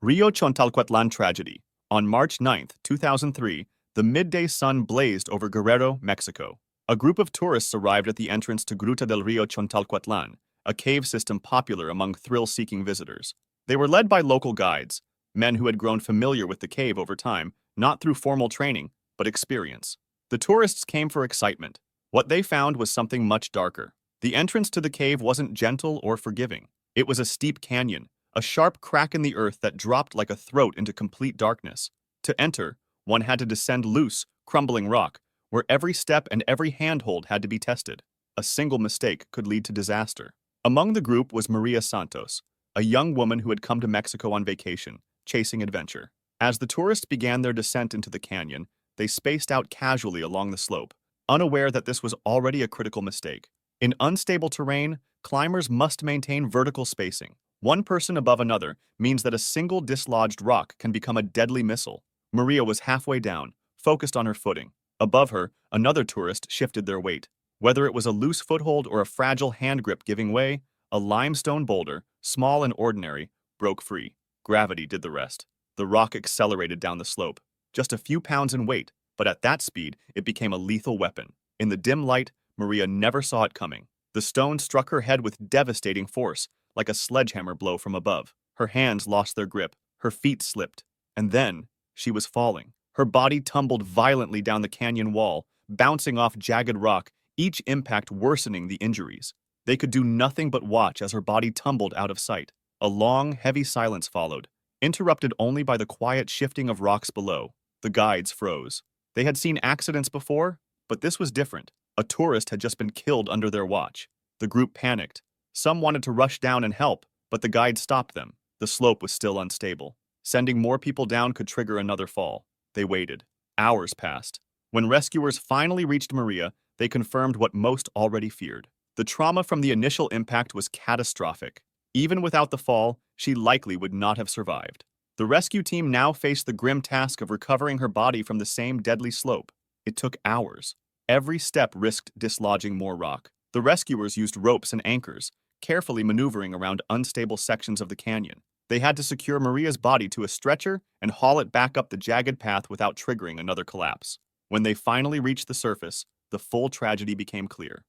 Río Chontalcuatlán Tragedy. On March 9, 2003, the midday sun blazed over Guerrero, Mexico. A group of tourists arrived at the entrance to Gruta del Río Chontalcuatlán, a cave system popular among thrill-seeking visitors. They were led by local guides, men who had grown familiar with the cave over time, not through formal training, but experience. The tourists came for excitement. What they found was something much darker. The entrance to the cave wasn't gentle or forgiving. It was a steep canyon, a sharp crack in the earth that dropped like a throat into complete darkness. To enter, one had to descend loose, crumbling rock, where every step and every handhold had to be tested. A single mistake could lead to disaster. Among the group was Maria Santos, a young woman who had come to Mexico on vacation, chasing adventure. As the tourists began their descent into the canyon, they spaced out casually along the slope, unaware that this was already a critical mistake. In unstable terrain, climbers must maintain vertical spacing. One person above another means that a single dislodged rock can become a deadly missile. Maria was halfway down, focused on her footing. Above her, another tourist shifted their weight. Whether it was a loose foothold or a fragile hand grip giving way, a limestone boulder, small and ordinary, broke free. Gravity did the rest. The rock accelerated down the slope, just a few pounds in weight, but at that speed, it became a lethal weapon. In the dim light, Maria never saw it coming. The stone struck her head with devastating force, like a sledgehammer blow from above. Her hands lost their grip, her feet slipped, and then she was falling. Her body tumbled violently down the canyon wall, bouncing off jagged rock, each impact worsening the injuries. They could do nothing but watch as her body tumbled out of sight. A long, heavy silence followed, interrupted only by the quiet shifting of rocks below. The guides froze. They had seen accidents before, but this was different. A tourist had just been killed under their watch. The group panicked. Some wanted to rush down and help, but the guide stopped them. The slope was still unstable. Sending more people down could trigger another fall. They waited. Hours passed. When rescuers finally reached Maria, they confirmed what most already feared. The trauma from the initial impact was catastrophic. Even without the fall, she likely would not have survived. The rescue team now faced the grim task of recovering her body from the same deadly slope. It took hours. Every step risked dislodging more rock. The rescuers used ropes and anchors, carefully maneuvering around unstable sections of the canyon. They had to secure Maria's body to a stretcher and haul it back up the jagged path without triggering another collapse. When they finally reached the surface, the full tragedy became clear.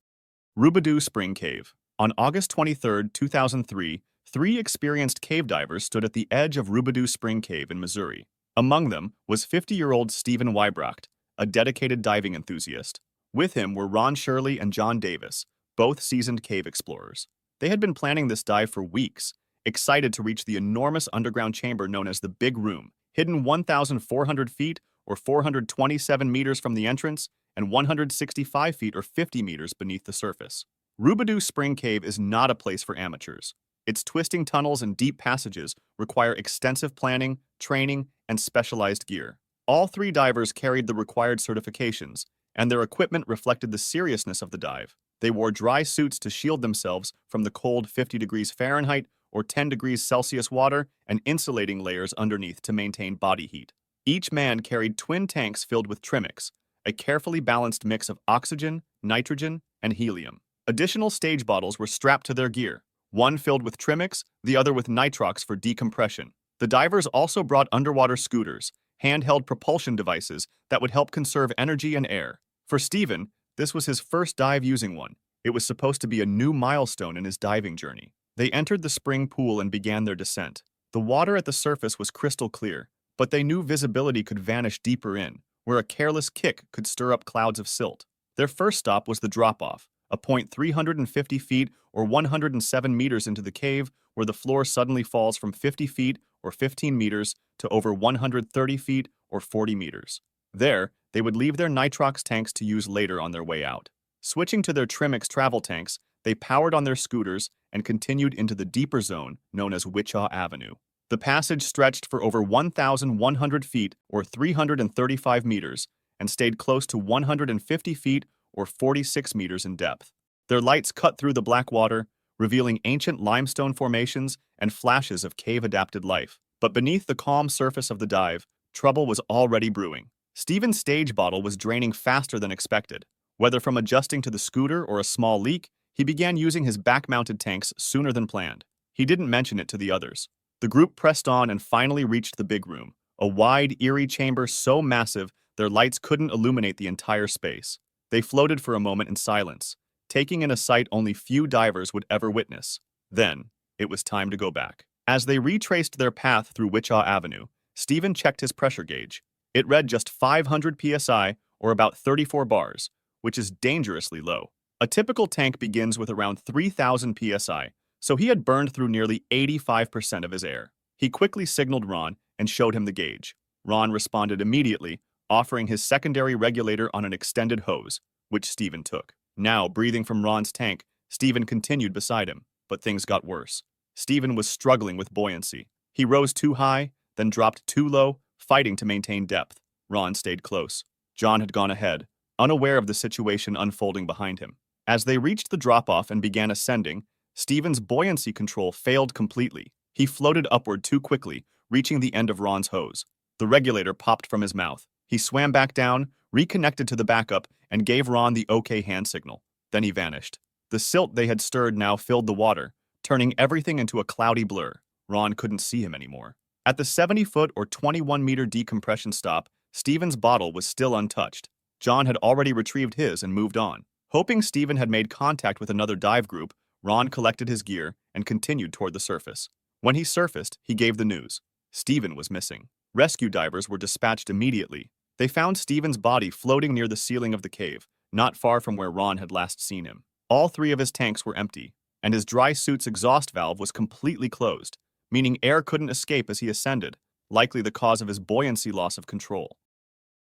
Roubidoux Spring Cave. On August 23, 2003, 3 experienced cave divers stood at the edge of Roubidoux Spring Cave in Missouri. Among them was 50-year-old Stephen Wybrocht, a dedicated diving enthusiast. With him were Ron Shirley and John Davis, both seasoned cave explorers. They had been planning this dive for weeks, excited to reach the enormous underground chamber known as the Big Room, hidden 1,400 feet or 427 meters from the entrance and 165 feet or 50 meters beneath the surface. Roubidoux Spring Cave is not a place for amateurs. Its twisting tunnels and deep passages require extensive planning, training, and specialized gear. All 3 divers carried the required certifications, and their equipment reflected the seriousness of the dive. They wore dry suits to shield themselves from the cold 50 degrees Fahrenheit or 10 degrees Celsius water and insulating layers underneath to maintain body heat. Each man carried twin tanks filled with trimix, a carefully balanced mix of oxygen, nitrogen, and helium. Additional stage bottles were strapped to their gear, one filled with trimix, the other with nitrox for decompression. The divers also brought underwater scooters, handheld propulsion devices that would help conserve energy and air. For Stephen, this was his first dive using one. It was supposed to be a new milestone in his diving journey. They entered the spring pool and began their descent. The water at the surface was crystal clear, but they knew visibility could vanish deeper in, where a careless kick could stir up clouds of silt. Their first stop was the drop-off, a point 350 feet or 107 meters into the cave, where the floor suddenly falls from 50 feet or 15 meters to over 130 feet or 40 meters. There, they would leave their nitrox tanks to use later on their way out. Switching to their Trimix travel tanks, they powered on their scooters and continued into the deeper zone known as Wichita Avenue. The passage stretched for over 1,100 feet or 335 meters and stayed close to 150 feet or 46 meters in depth. Their lights cut through the black water, revealing ancient limestone formations and flashes of cave-adapted life. But beneath the calm surface of the dive, trouble was already brewing. Stephen's stage bottle was draining faster than expected. Whether from adjusting to the scooter or a small leak, he began using his back-mounted tanks sooner than planned. He didn't mention it to the others. The group pressed on and finally reached the big room, a wide, eerie chamber so massive their lights couldn't illuminate the entire space. They floated for a moment in silence, taking in a sight only few divers would ever witness. Then, it was time to go back. As they retraced their path through Wichita Avenue, Stephen checked his pressure gauge. It read just 500 psi, or about 34 bars, which is dangerously low. A typical tank begins with around 3,000 psi, so he had burned through nearly 85% of his air. He quickly signaled Ron and showed him the gauge. Ron responded immediately, offering his secondary regulator on an extended hose, which Stephen took. Now, breathing from Ron's tank, Stephen continued beside him, but things got worse. Stephen was struggling with buoyancy. He rose too high, then dropped too low, fighting to maintain depth. Ron stayed close. John had gone ahead, unaware of the situation unfolding behind him. As they reached the drop-off and began ascending, Stephen's buoyancy control failed completely. He floated upward too quickly, reaching the end of Ron's hose. The regulator popped from his mouth. He swam back down, reconnected to the backup, and gave Ron the OK hand signal. Then he vanished. The silt they had stirred now filled the water, turning everything into a cloudy blur. Ron couldn't see him anymore. At the 70-foot or 21-meter decompression stop, Stephen's bottle was still untouched. John had already retrieved his and moved on. Hoping Stephen had made contact with another dive group, Ron collected his gear and continued toward the surface. When he surfaced, he gave the news. Stephen was missing. Rescue divers were dispatched immediately. They found Stephen's body floating near the ceiling of the cave, not far from where Ron had last seen him. All 3 of his tanks were empty, and his dry suit's exhaust valve was completely closed, meaning air couldn't escape as he ascended, likely the cause of his buoyancy loss of control.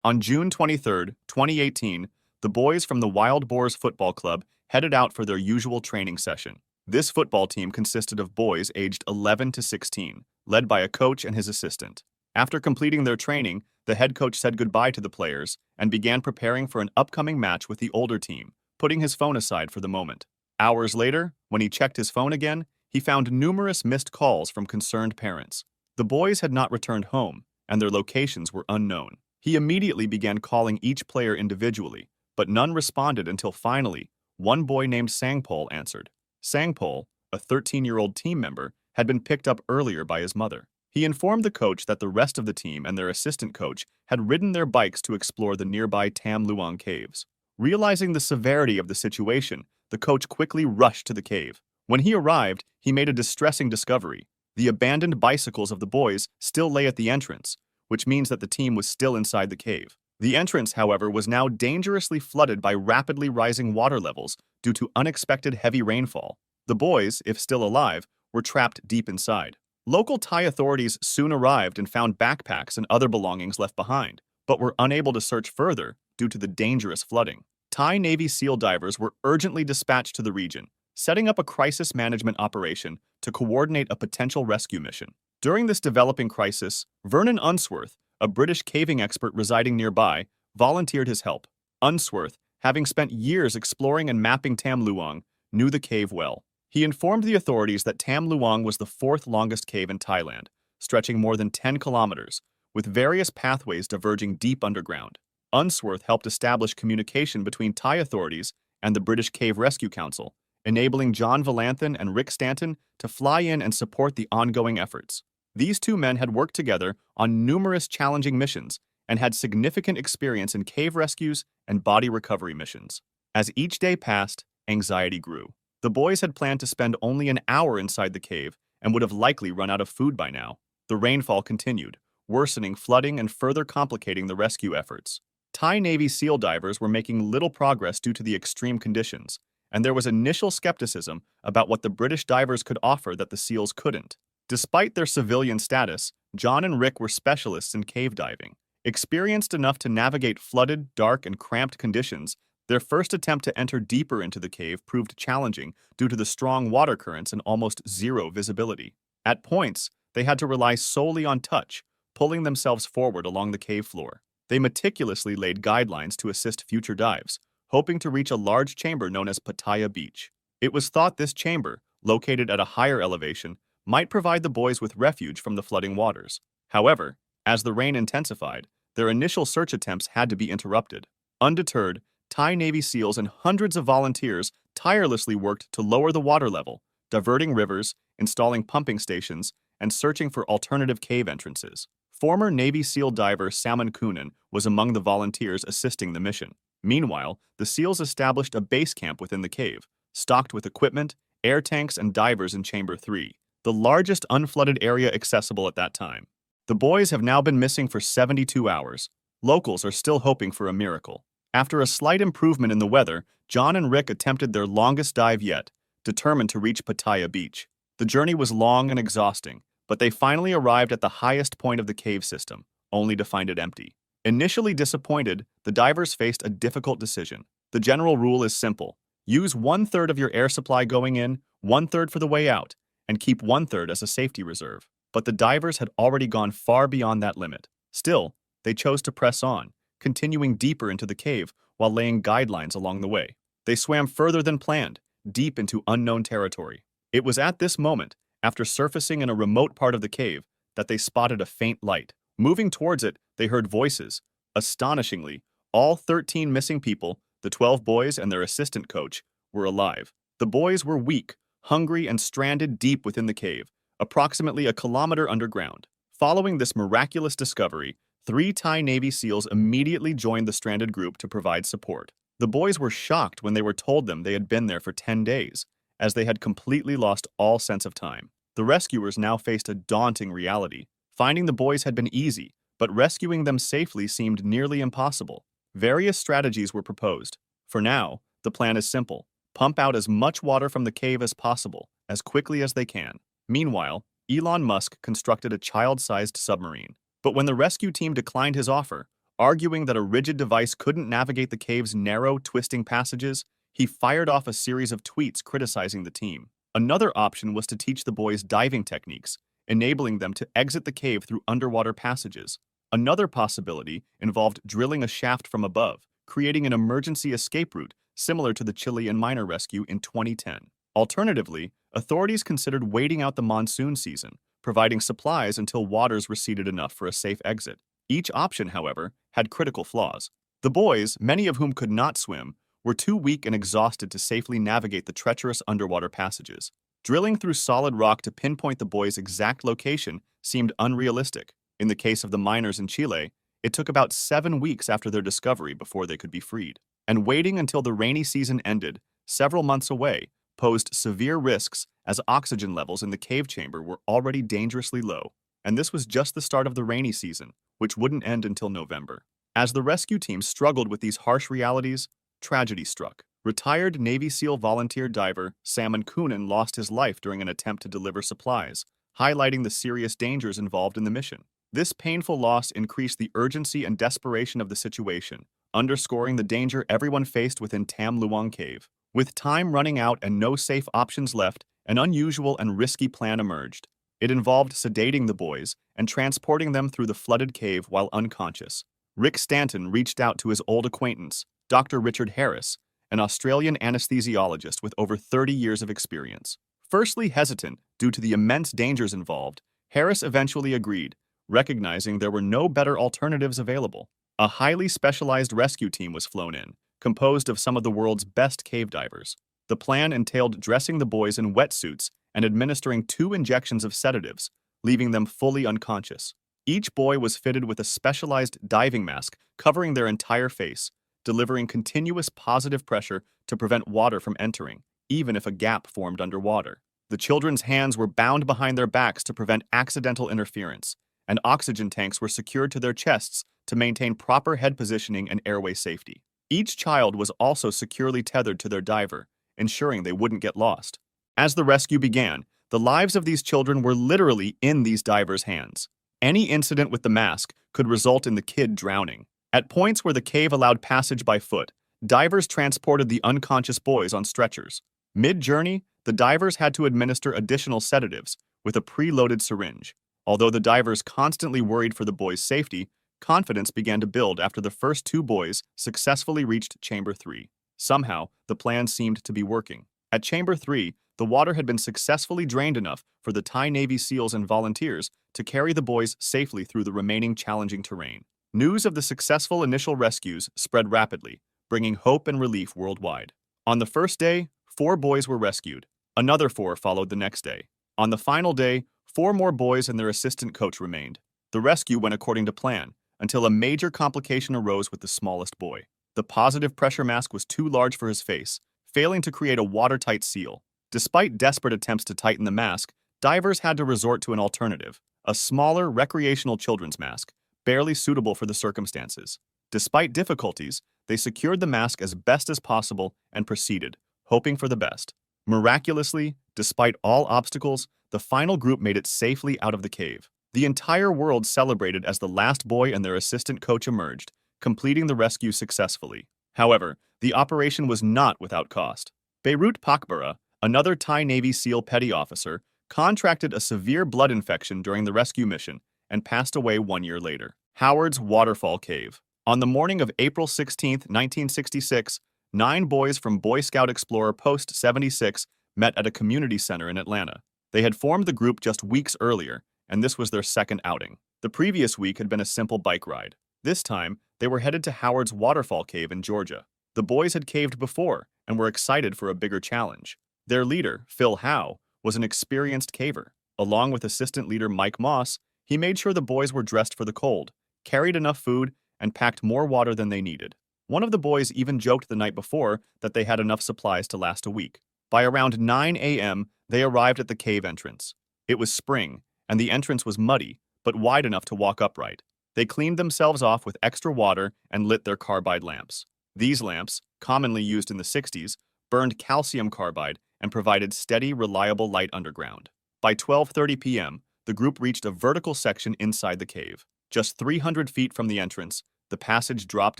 On June 23, 2018, the boys from the Wild Boars Football Club headed out for their usual training session. This football team consisted of boys aged 11 to 16, led by a coach and his assistant. After completing their training, the head coach said goodbye to the players and began preparing for an upcoming match with the older team, putting his phone aside for the moment. Hours later, when he checked his phone again, he found numerous missed calls from concerned parents. The boys had not returned home, and their locations were unknown. He immediately began calling each player individually, but none responded until finally, one boy named Sangpol answered. Sangpol, a 13-year-old team member, had been picked up earlier by his mother. He informed the coach that the rest of the team and their assistant coach had ridden their bikes to explore the nearby Tham Luang caves. Realizing the severity of the situation, the coach quickly rushed to the cave. When he arrived, he made a distressing discovery. The abandoned bicycles of the boys still lay at the entrance, which means that the team was still inside the cave. The entrance, however, was now dangerously flooded by rapidly rising water levels due to unexpected heavy rainfall. The boys, if still alive, were trapped deep inside. Local Thai authorities soon arrived and found backpacks and other belongings left behind, but were unable to search further due to the dangerous flooding. Thai Navy SEAL divers were urgently dispatched to the region, setting up a crisis management operation to coordinate a potential rescue mission. During this developing crisis, Vernon Unsworth, a British caving expert residing nearby, volunteered his help. Unsworth, having spent years exploring and mapping Tham Luang, knew the cave well. He informed the authorities that Tham Luang was the fourth longest cave in Thailand, stretching more than 10 kilometers, with various pathways diverging deep underground. Unsworth helped establish communication between Thai authorities and the British Cave Rescue Council, enabling John Valanthan and Rick Stanton to fly in and support the ongoing efforts. These two men had worked together on numerous challenging missions and had significant experience in cave rescues and body recovery missions. As each day passed, anxiety grew. The boys had planned to spend only an hour inside the cave and would have likely run out of food by now. The rainfall continued, worsening flooding and further complicating the rescue efforts. Thai Navy SEAL divers were making little progress due to the extreme conditions, and there was initial skepticism about what the British divers could offer that the SEALs couldn't. Despite their civilian status, John and Rick were specialists in cave diving. Experienced enough to navigate flooded, dark, and cramped conditions, their first attempt to enter deeper into the cave proved challenging due to the strong water currents and almost zero visibility. At points, they had to rely solely on touch, pulling themselves forward along the cave floor. They meticulously laid guidelines to assist future dives, hoping to reach a large chamber known as Pattaya Beach. It was thought this chamber, located at a higher elevation, might provide the boys with refuge from the flooding waters. However, as the rain intensified, their initial search attempts had to be interrupted. Undeterred, Thai Navy SEALs and hundreds of volunteers tirelessly worked to lower the water level, diverting rivers, installing pumping stations, and searching for alternative cave entrances. Former Navy SEAL diver Salman Kunan was among the volunteers assisting the mission. Meanwhile, the SEALs established a base camp within the cave, stocked with equipment, air tanks, and divers in Chamber 3, the largest unflooded area accessible at that time. The boys have now been missing for 72 hours. Locals are still hoping for a miracle. After a slight improvement in the weather, John and Rick attempted their longest dive yet, determined to reach Pattaya Beach. The journey was long and exhausting, but they finally arrived at the highest point of the cave system, only to find it empty. Initially disappointed, the divers faced a difficult decision. The general rule is simple. Use 1/3 of your air supply going in, 1/3 for the way out, and keep 1/3 as a safety reserve. But the divers had already gone far beyond that limit. Still, they chose to press on, continuing deeper into the cave while laying guidelines along the way. They swam further than planned, deep into unknown territory. It was at this moment, after surfacing in a remote part of the cave, that they spotted a faint light. Moving towards it, they heard voices. Astonishingly, all 13 missing people, the 12 boys and their assistant coach, were alive. The boys were weak, hungry, and stranded deep within the cave, approximately a kilometer underground. Following this miraculous discovery, 3 Thai Navy SEALs immediately joined the stranded group to provide support. The boys were shocked when they were told they had been there for 10 days, as they had completely lost all sense of time. The rescuers now faced a daunting reality. Finding the boys had been easy, but rescuing them safely seemed nearly impossible. Various strategies were proposed. For now, the plan is simple. Pump out as much water from the cave as possible, as quickly as they can. Meanwhile, Elon Musk constructed a child-sized submarine. But when the rescue team declined his offer, Arguing that a rigid device couldn't navigate the cave's narrow, twisting passages, he fired off a series of tweets criticizing the team. Another option was to teach the boys diving techniques, enabling them to exit the cave through underwater passages. Another possibility involved drilling a shaft from above, creating an emergency escape route similar to the Chilean miner rescue in 2010. Alternatively, authorities considered waiting out the monsoon season, providing supplies until waters receded enough for a safe exit. Each option, however, had critical flaws. The boys, many of whom could not swim, were too weak and exhausted to safely navigate the treacherous underwater passages. Drilling through solid rock to pinpoint the boys' exact location seemed unrealistic. In the case of the miners in Chile, it took about 7 weeks after their discovery before they could be freed. And waiting until the rainy season ended, several months away, posed severe risks as oxygen levels in the cave chamber were already dangerously low. And this was just the start of the rainy season, which wouldn't end until November. As the rescue team struggled with these harsh realities, tragedy struck. Retired Navy SEAL volunteer diver Salmon Coonan lost his life during an attempt to deliver supplies, highlighting the serious dangers involved in the mission. This painful loss increased the urgency and desperation of the situation, underscoring the danger everyone faced within Tham Luang Cave. With time running out and no safe options left, an unusual and risky plan emerged. It involved sedating the boys and transporting them through the flooded cave while unconscious. Rick Stanton reached out to his old acquaintance, Dr. Richard Harris, an Australian anesthesiologist with over 30 years of experience. Firstly hesitant due to the immense dangers involved, Harris eventually agreed, recognizing there were no better alternatives available. A highly specialized rescue team was flown in, composed of some of the world's best cave divers. The plan entailed dressing the boys in wetsuits and administering 2 injections of sedatives, leaving them fully unconscious. Each boy was fitted with a specialized diving mask covering their entire face, delivering continuous positive pressure to prevent water from entering, even if a gap formed underwater. The children's hands were bound behind their backs to prevent accidental interference, and oxygen tanks were secured to their chests to maintain proper head positioning and airway safety. Each child was also securely tethered to their diver, ensuring they wouldn't get lost. As the rescue began, the lives of these children were literally in these divers' hands. Any incident with the mask could result in the kid drowning. At points where the cave allowed passage by foot, divers transported the unconscious boys on stretchers. Mid-journey, the divers had to administer additional sedatives with a preloaded syringe. Although the divers constantly worried for the boys' safety, confidence began to build after the first 2 boys successfully reached Chamber 3. Somehow, the plan seemed to be working. At Chamber 3, the water had been successfully drained enough for the Thai Navy SEALs and volunteers to carry the boys safely through the remaining challenging terrain. News of the successful initial rescues spread rapidly, bringing hope and relief worldwide. On the first day, 4 boys were rescued. Another 4 followed the next day. On the final day, 4 more boys and their assistant coach remained. The rescue went according to plan, until a major complication arose with the smallest boy. The positive pressure mask was too large for his face, failing to create a watertight seal. Despite desperate attempts to tighten the mask, divers had to resort to an alternative, a smaller recreational children's mask, barely suitable for the circumstances. Despite difficulties, they secured the mask as best as possible and proceeded, hoping for the best. Miraculously, despite all obstacles, the final group made it safely out of the cave. The entire world celebrated as the last boy and their assistant coach emerged, completing the rescue successfully. However, the operation was not without cost. Beirut Pakbara, another Thai Navy SEAL petty officer, contracted a severe blood infection during the rescue mission and passed away 1 year later. Howard's Waterfall Cave. On the morning of April 16, 1966, 9 boys from Boy Scout Explorer Post 76 met at a community center in Atlanta. They had formed the group just weeks earlier, and this was their second outing. The previous week had been a simple bike ride. This time, they were headed to Howard's Waterfall Cave in Georgia. The boys had caved before and were excited for a bigger challenge. Their leader, Phil Howe, was an experienced caver. Along with assistant leader Mike Moss, he made sure the boys were dressed for the cold, carried enough food, and packed more water than they needed. One of the boys even joked the night before that they had enough supplies to last a week. By around 9 a.m., they arrived at the cave entrance. It was spring, and the entrance was muddy, but wide enough to walk upright. They cleaned themselves off with extra water and lit their carbide lamps. These lamps, commonly used in the 60s, burned calcium carbide and provided steady, reliable light underground. By 12:30 p.m., the group reached a vertical section inside the cave. Just 300 feet from the entrance, the passage dropped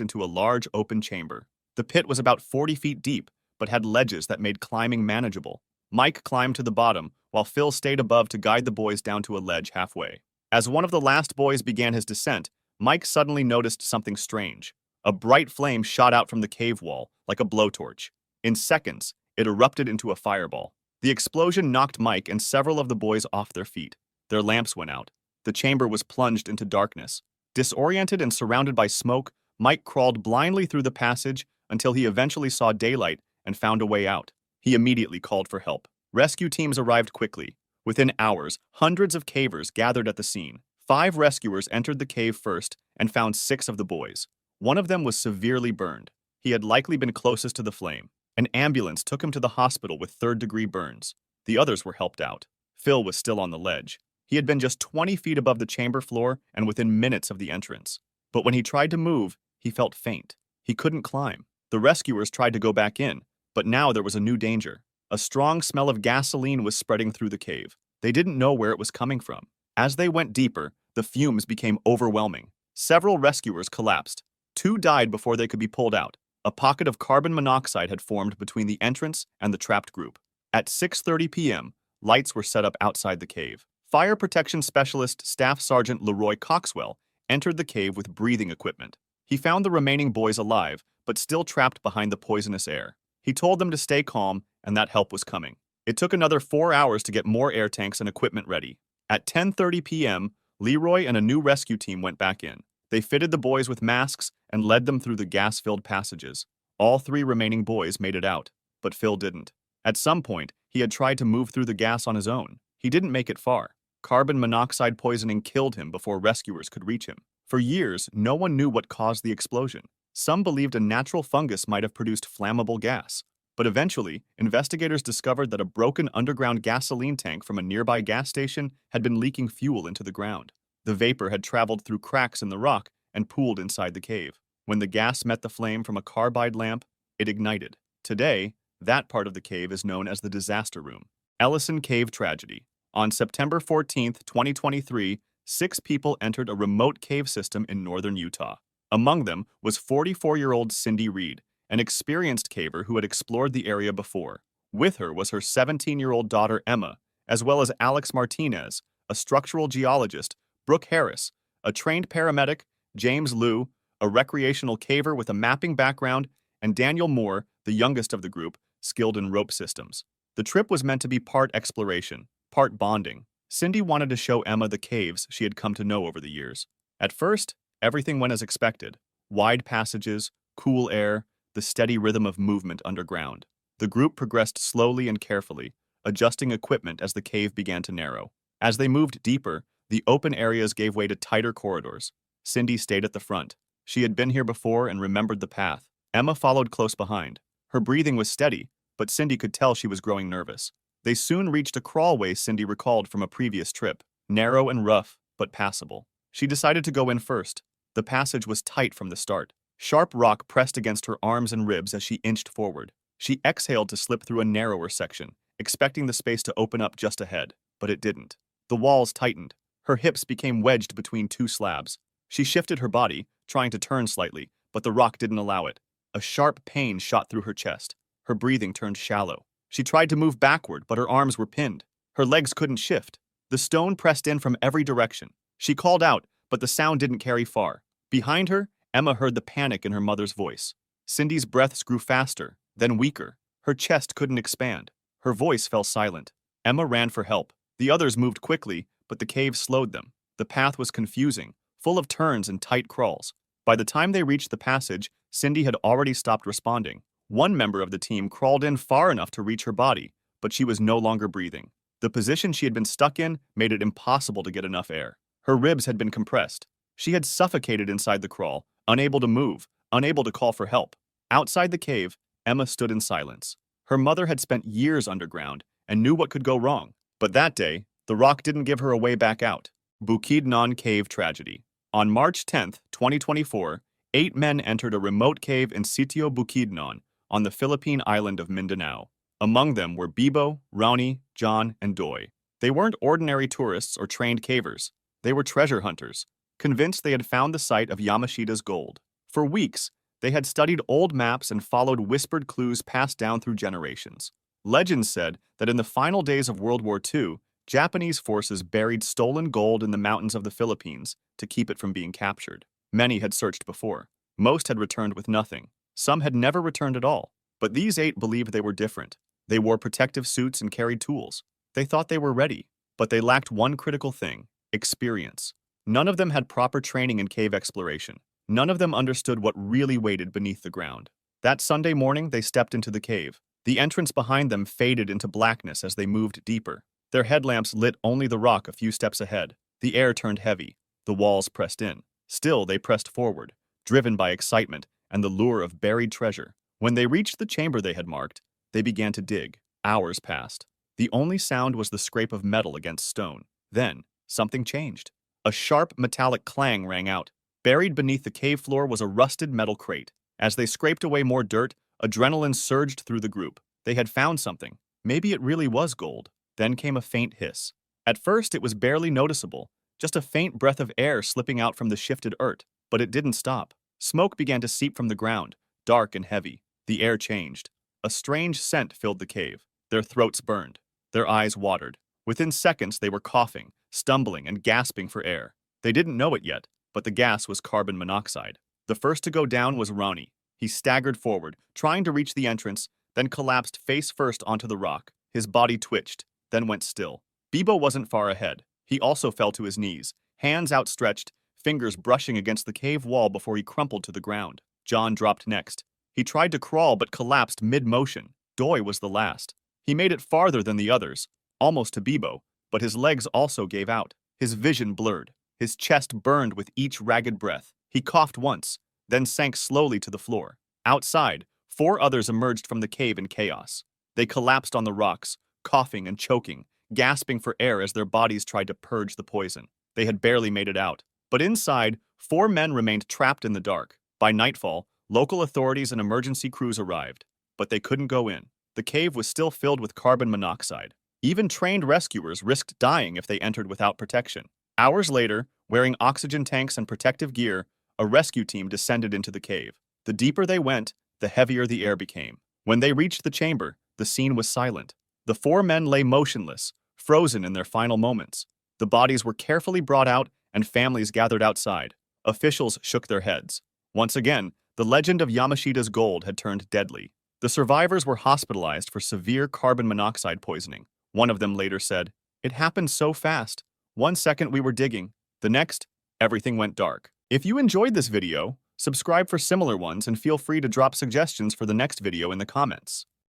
into a large open chamber. The pit was about 40 feet deep, but had ledges that made climbing manageable. Mike climbed to the bottom, while Phil stayed above to guide the boys down to a ledge halfway. As one of the last boys began his descent, Mike suddenly noticed something strange. A bright flame shot out from the cave wall, like a blowtorch. In seconds, it erupted into a fireball. The explosion knocked Mike and several of the boys off their feet. Their lamps went out. The chamber was plunged into darkness. Disoriented and surrounded by smoke, Mike crawled blindly through the passage until he eventually saw daylight and found a way out. He immediately called for help. Rescue teams arrived quickly. Within hours, hundreds of cavers gathered at the scene. 5 rescuers entered the cave first and found 6 of the boys. One of them was severely burned. He had likely been closest to the flame. An ambulance took him to the hospital with 3rd-degree burns. The others were helped out. Phil was still on the ledge. He had been just 20 feet above the chamber floor and within minutes of the entrance. But when he tried to move, he felt faint. He couldn't climb. The rescuers tried to go back in, but now there was a new danger. A strong smell of gasoline was spreading through the cave. They didn't know where it was coming from. As they went deeper, the fumes became overwhelming. Several rescuers collapsed. 2 died before they could be pulled out. A pocket of carbon monoxide had formed between the entrance and the trapped group. At 6:30 p.m., lights were set up outside the cave. Fire protection specialist Staff Sergeant Leroy Coxwell entered the cave with breathing equipment. He found the remaining boys alive, but still trapped behind the poisonous air. He told them to stay calm, and that help was coming. It took another 4 hours to get more air tanks and equipment ready. At 10:30 p.m., Leroy and a new rescue team went back in. They fitted the boys with masks and led them through the gas-filled passages. All 3 remaining boys made it out, but Phil didn't. At some point, he had tried to move through the gas on his own. He didn't make it far. Carbon monoxide poisoning killed him before rescuers could reach him. For years, no one knew what caused the explosion. Some believed a natural fungus might have produced flammable gas. But eventually, investigators discovered that a broken underground gasoline tank from a nearby gas station had been leaking fuel into the ground. The vapor had traveled through cracks in the rock and pooled inside the cave. When the gas met the flame from a carbide lamp, it ignited. Today, that part of the cave is known as the disaster room. Ellison Cave Tragedy. On September 14, 2023, 6 people entered a remote cave system in northern Utah. Among them was 44-year-old Cindy Reed, an experienced caver who had explored the area before. With her was her 17-year-old daughter Emma, as well as Alex Martinez, a structural geologist, Brooke Harris, a trained paramedic, James Liu, a recreational caver with a mapping background, and Daniel Moore, the youngest of the group, skilled in rope systems. The trip was meant to be part exploration, part bonding. Cindy wanted to show Emma the caves she had come to know over the years. At first, everything went as expected. Wide passages, cool air, the steady rhythm of movement underground. The group progressed slowly and carefully, adjusting equipment as the cave began to narrow. As they moved deeper, the open areas gave way to tighter corridors. Cindy stayed at the front. She had been here before and remembered the path. Emma followed close behind. Her breathing was steady, but Cindy could tell she was growing nervous. They soon reached a crawlway Cindy recalled from a previous trip, narrow and rough, but passable. She decided to go in first. The passage was tight from the start. Sharp rock pressed against her arms and ribs as she inched forward. She exhaled to slip through a narrower section, expecting the space to open up just ahead, but it didn't. The walls tightened. Her hips became wedged between 2 slabs. She shifted her body, trying to turn slightly, but the rock didn't allow it. A sharp pain shot through her chest. Her breathing turned shallow. She tried to move backward, but her arms were pinned. Her legs couldn't shift. The stone pressed in from every direction. She called out, but the sound didn't carry far. Behind her, Emma heard the panic in her mother's voice. Cindy's breaths grew faster, then weaker. Her chest couldn't expand. Her voice fell silent. Emma ran for help. The others moved quickly, but the cave slowed them. The path was confusing, full of turns and tight crawls. By the time they reached the passage, Cindy had already stopped responding. One member of the team crawled in far enough to reach her body, but she was no longer breathing. The position she had been stuck in made it impossible to get enough air. Her ribs had been compressed. She had suffocated inside the crawl, unable to move, unable to call for help. Outside the cave, Emma stood in silence. Her mother had spent years underground and knew what could go wrong. But that day, the rock didn't give her a way back out. Bukidnon Cave Tragedy. On March 10, 2024, 8 men entered a remote cave in Sitio Bukidnon on the Philippine island of Mindanao. Among them were Bibo, Rowney, John, and Doy. They weren't ordinary tourists or trained cavers. They were treasure hunters. convinced they had found the site of Yamashita's gold. For weeks, they had studied old maps and followed whispered clues passed down through generations. Legends said that in the final days of World War II, Japanese forces buried stolen gold in the mountains of the Philippines to keep it from being captured. Many had searched before. Most had returned with nothing. Some had never returned at all. But these 8 believed they were different. They wore protective suits and carried tools. They thought they were ready, but they lacked one critical thing: experience. None of them had proper training in cave exploration. None of them understood what really waited beneath the ground. That Sunday morning, they stepped into the cave. The entrance behind them faded into blackness as they moved deeper. Their headlamps lit only the rock a few steps ahead. The air turned heavy. The walls pressed in. Still, they pressed forward, driven by excitement and the lure of buried treasure. When they reached the chamber they had marked, they began to dig. Hours passed. The only sound was the scrape of metal against stone. Then, something changed. A sharp metallic clang rang out. Buried beneath the cave floor was a rusted metal crate. As they scraped away more dirt, adrenaline surged through the group. They had found something. Maybe it really was gold. Then came a faint hiss. At first, it was barely noticeable, just a faint breath of air slipping out from the shifted earth. But it didn't stop. Smoke began to seep from the ground, dark and heavy. The air changed. A strange scent filled the cave. Their throats burned. Their eyes watered. Within seconds, they were coughing, stumbling, and gasping for air. They didn't know it yet, but the gas was carbon monoxide. The first to go down was Ronnie. He staggered forward, trying to reach the entrance, then collapsed face first onto the rock. His body twitched, then went still. Bibo wasn't far ahead. He also fell to his knees, hands outstretched, fingers brushing against the cave wall before he crumpled to the ground. John dropped next. He tried to crawl but collapsed mid-motion. Doi was the last. He made it farther than the others, almost to Bibo, but his legs also gave out. His vision blurred. His chest burned with each ragged breath. He coughed once, then sank slowly to the floor. Outside, 4 others emerged from the cave in chaos. They collapsed on the rocks, coughing and choking, gasping for air as their bodies tried to purge the poison. They had barely made it out. But inside, 4 men remained trapped in the dark. By nightfall, local authorities and emergency crews arrived, but they couldn't go in. The cave was still filled with carbon monoxide. Even trained rescuers risked dying if they entered without protection. Hours later, wearing oxygen tanks and protective gear, a rescue team descended into the cave. The deeper they went, the heavier the air became. When they reached the chamber, the scene was silent. The 4 men lay motionless, frozen in their final moments. The bodies were carefully brought out and families gathered outside. Officials shook their heads. Once again, the legend of Yamashita's gold had turned deadly. The survivors were hospitalized for severe carbon monoxide poisoning. One of them later said, "It happened so fast. 1 second we were digging. The next, everything went dark." If you enjoyed this video, subscribe for similar ones and feel free to drop suggestions for the next video in the comments.